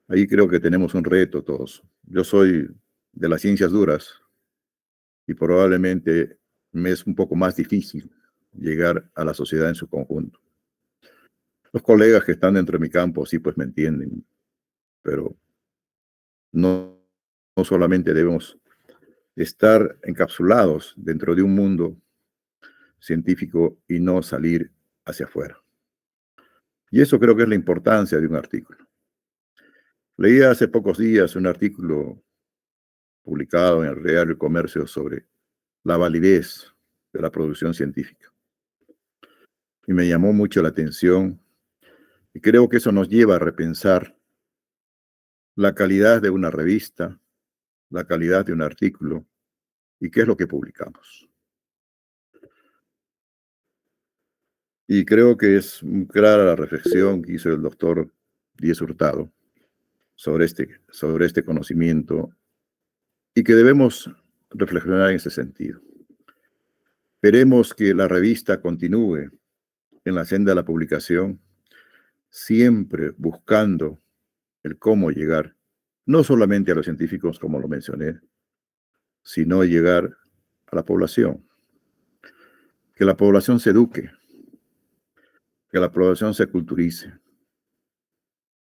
Ahí creo que tenemos un reto todos. Yo soy de las ciencias duras y probablemente me es un poco más difícil llegar a la sociedad en su conjunto. Los colegas que están dentro de mi campo sí pues me entienden, pero no solamente debemos estar encapsulados dentro de un mundo científico y no salir hacia afuera. Y eso creo que es la importancia de un artículo. Leí hace pocos días un artículo publicado en el Diario del Comercio sobre la validez de la producción científica. Y me llamó mucho la atención y creo que eso nos lleva a repensar la calidad de una revista, la calidad de un artículo y qué es lo que publicamos. Y creo que es muy clara la reflexión que hizo el doctor Díez Hurtado sobre este conocimiento y que debemos reflexionar en ese sentido. Esperemos que la revista continúe en la senda de la publicación, siempre buscando el cómo llegar, no solamente a los científicos, como lo mencioné, sino llegar a la población. Que la población se eduque, que la población se culturice,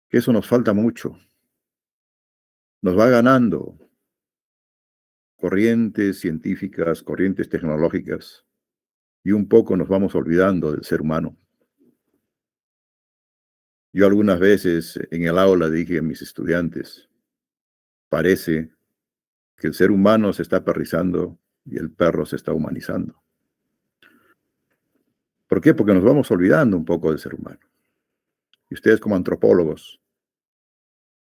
que eso nos falta mucho. Nos va ganando corrientes científicas, corrientes tecnológicas, y un poco nos vamos olvidando del ser humano. Yo algunas veces en el aula dije a mis estudiantes, parece que el ser humano se está perrizando y el perro se está humanizando. ¿Por qué? Porque nos vamos olvidando un poco del ser humano. Y ustedes como antropólogos,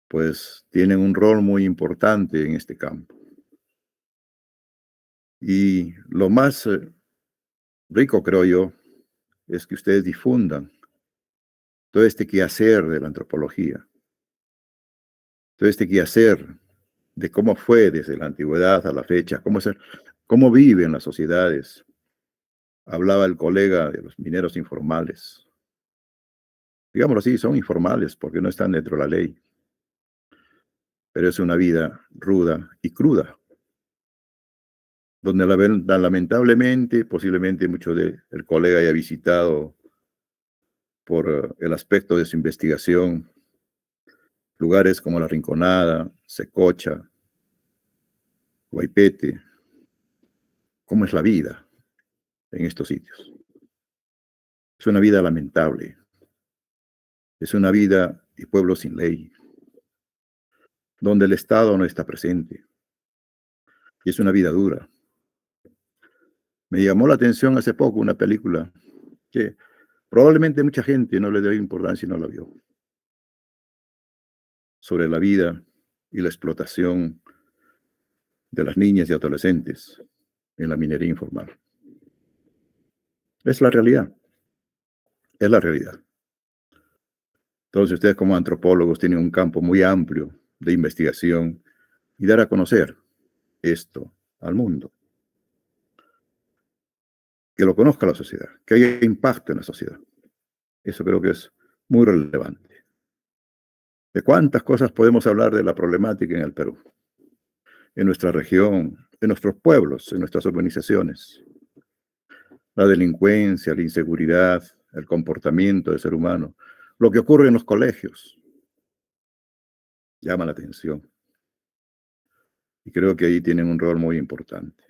pues tienen un rol muy importante en este campo. Y lo más rico, creo yo, es que ustedes difundan todo este quehacer de la antropología, todo este quehacer de cómo fue desde la antigüedad a la fecha, cómo viven las sociedades. Hablaba el colega de los mineros informales. Digámoslo así, son informales porque no están dentro de la ley. Pero es una vida ruda y cruda, donde lamentablemente, posiblemente mucho del colega haya visitado por el aspecto de su investigación lugares como La Rinconada, Secocha, Guaypete. ¿Cómo es la vida en estos sitios? Es una vida lamentable. Es una vida y pueblo sin ley, donde el Estado no está presente. Y es una vida dura. Me llamó la atención hace poco una película que probablemente mucha gente no le dio importancia y no la vio, sobre la vida y la explotación de las niñas y adolescentes en la minería informal. Es la realidad. Es la realidad. Entonces ustedes como antropólogos tienen un campo muy amplio de investigación y dar a conocer esto al mundo. Que lo conozca la sociedad, que haya impacto en la sociedad. Eso creo que es muy relevante. ¿De cuántas cosas podemos hablar de la problemática en el Perú? En nuestra región, en nuestros pueblos, en nuestras urbanizaciones. La delincuencia, la inseguridad, el comportamiento del ser humano, lo que ocurre en los colegios. Llama la atención. Y creo que ahí tienen un rol muy importante.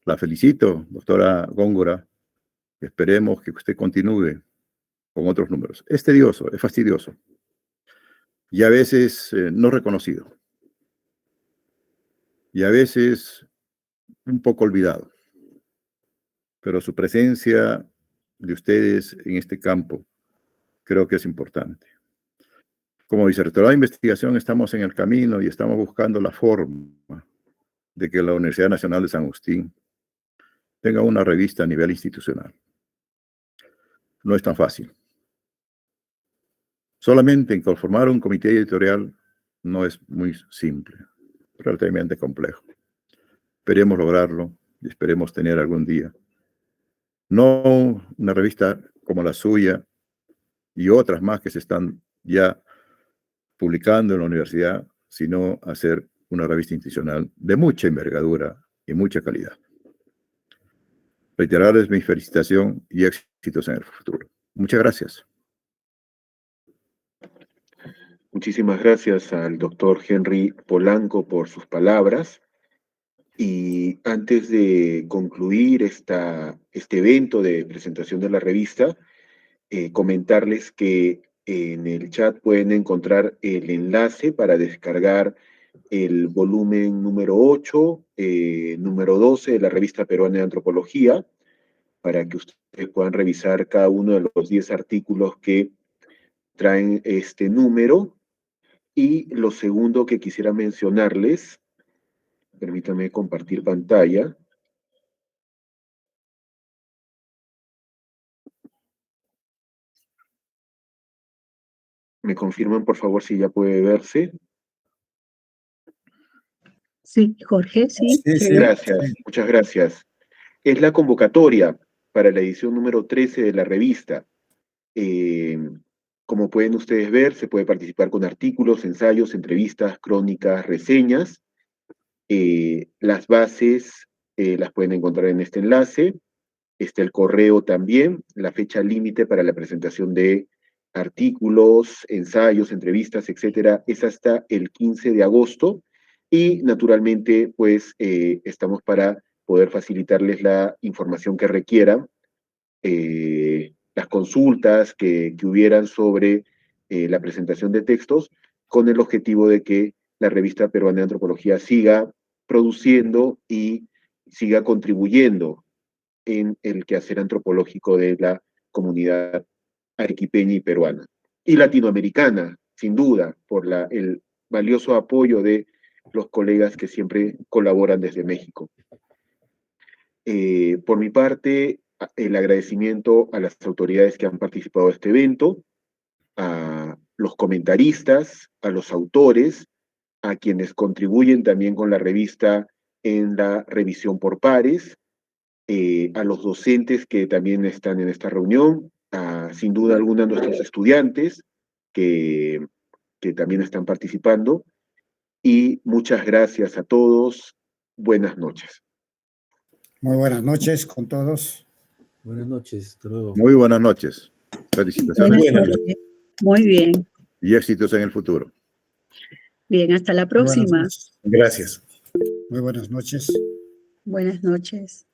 La felicito, doctora Góngora. Esperemos que usted continúe con otros números. Es tedioso, es fastidioso. Y a veces no reconocido. Y a veces un poco olvidado. Pero su presencia de ustedes en este campo creo que es importante. Como vicerrectorado de investigación estamos en el camino y estamos buscando la forma de que la Universidad Nacional de San Agustín tenga una revista a nivel institucional. No es tan fácil. Solamente en conformar un comité editorial no es muy simple, relativamente complejo. Esperemos lograrlo y esperemos tener algún día. No una revista como la suya y otras más que se están ya publicando en la universidad, sino hacer una revista institucional de mucha envergadura y mucha calidad. Reiterarles mi felicitación y éxitos en el futuro. Muchas gracias. Muchísimas gracias al doctor Henry Polanco por sus palabras. Y antes de concluir este evento de presentación de la revista, comentarles que en el chat pueden encontrar el enlace para descargar el volumen número 8, número 12 de la revista peruana de antropología, para que ustedes puedan revisar cada uno de los 10 artículos que traen este número. Y lo segundo que quisiera mencionarles, permítanme compartir pantalla. ¿Me confirman, por favor, si ya puede verse? Sí, Jorge, sí. Gracias, muchas gracias. Es la convocatoria para la edición número 13 de la revista. Como pueden ustedes ver, se puede participar con artículos, ensayos, entrevistas, crónicas, reseñas. Las bases las pueden encontrar en este enlace. Está el correo también. La fecha límite para la presentación de artículos, ensayos, entrevistas, etcétera, es hasta el 15 de agosto. Y naturalmente, pues, estamos para poder facilitarles la información que requieran, las consultas que hubieran sobre la presentación de textos, con el objetivo de que la revista peruana de antropología siga produciendo y siga contribuyendo en el quehacer antropológico de la comunidad arequipeña y peruana. y latinoamericana, sin duda, por el valioso apoyo de los colegas que siempre colaboran desde México. Por mi parte, el agradecimiento a las autoridades que han participado de este evento, a los comentaristas, a los autores, a quienes contribuyen también con la revista en la revisión por pares, a los docentes que también están en esta reunión, sin duda alguna a nuestros estudiantes que también están participando, y muchas gracias a todos. Buenas noches. Muy buenas noches con todos. Buenas noches, hasta luego. Muy buenas noches. Felicitaciones Buenas noches. Muy bien. y éxitos en el futuro. Bien, hasta la Muy buenas próxima. noches. Gracias. Muy buenas noches. Buenas noches.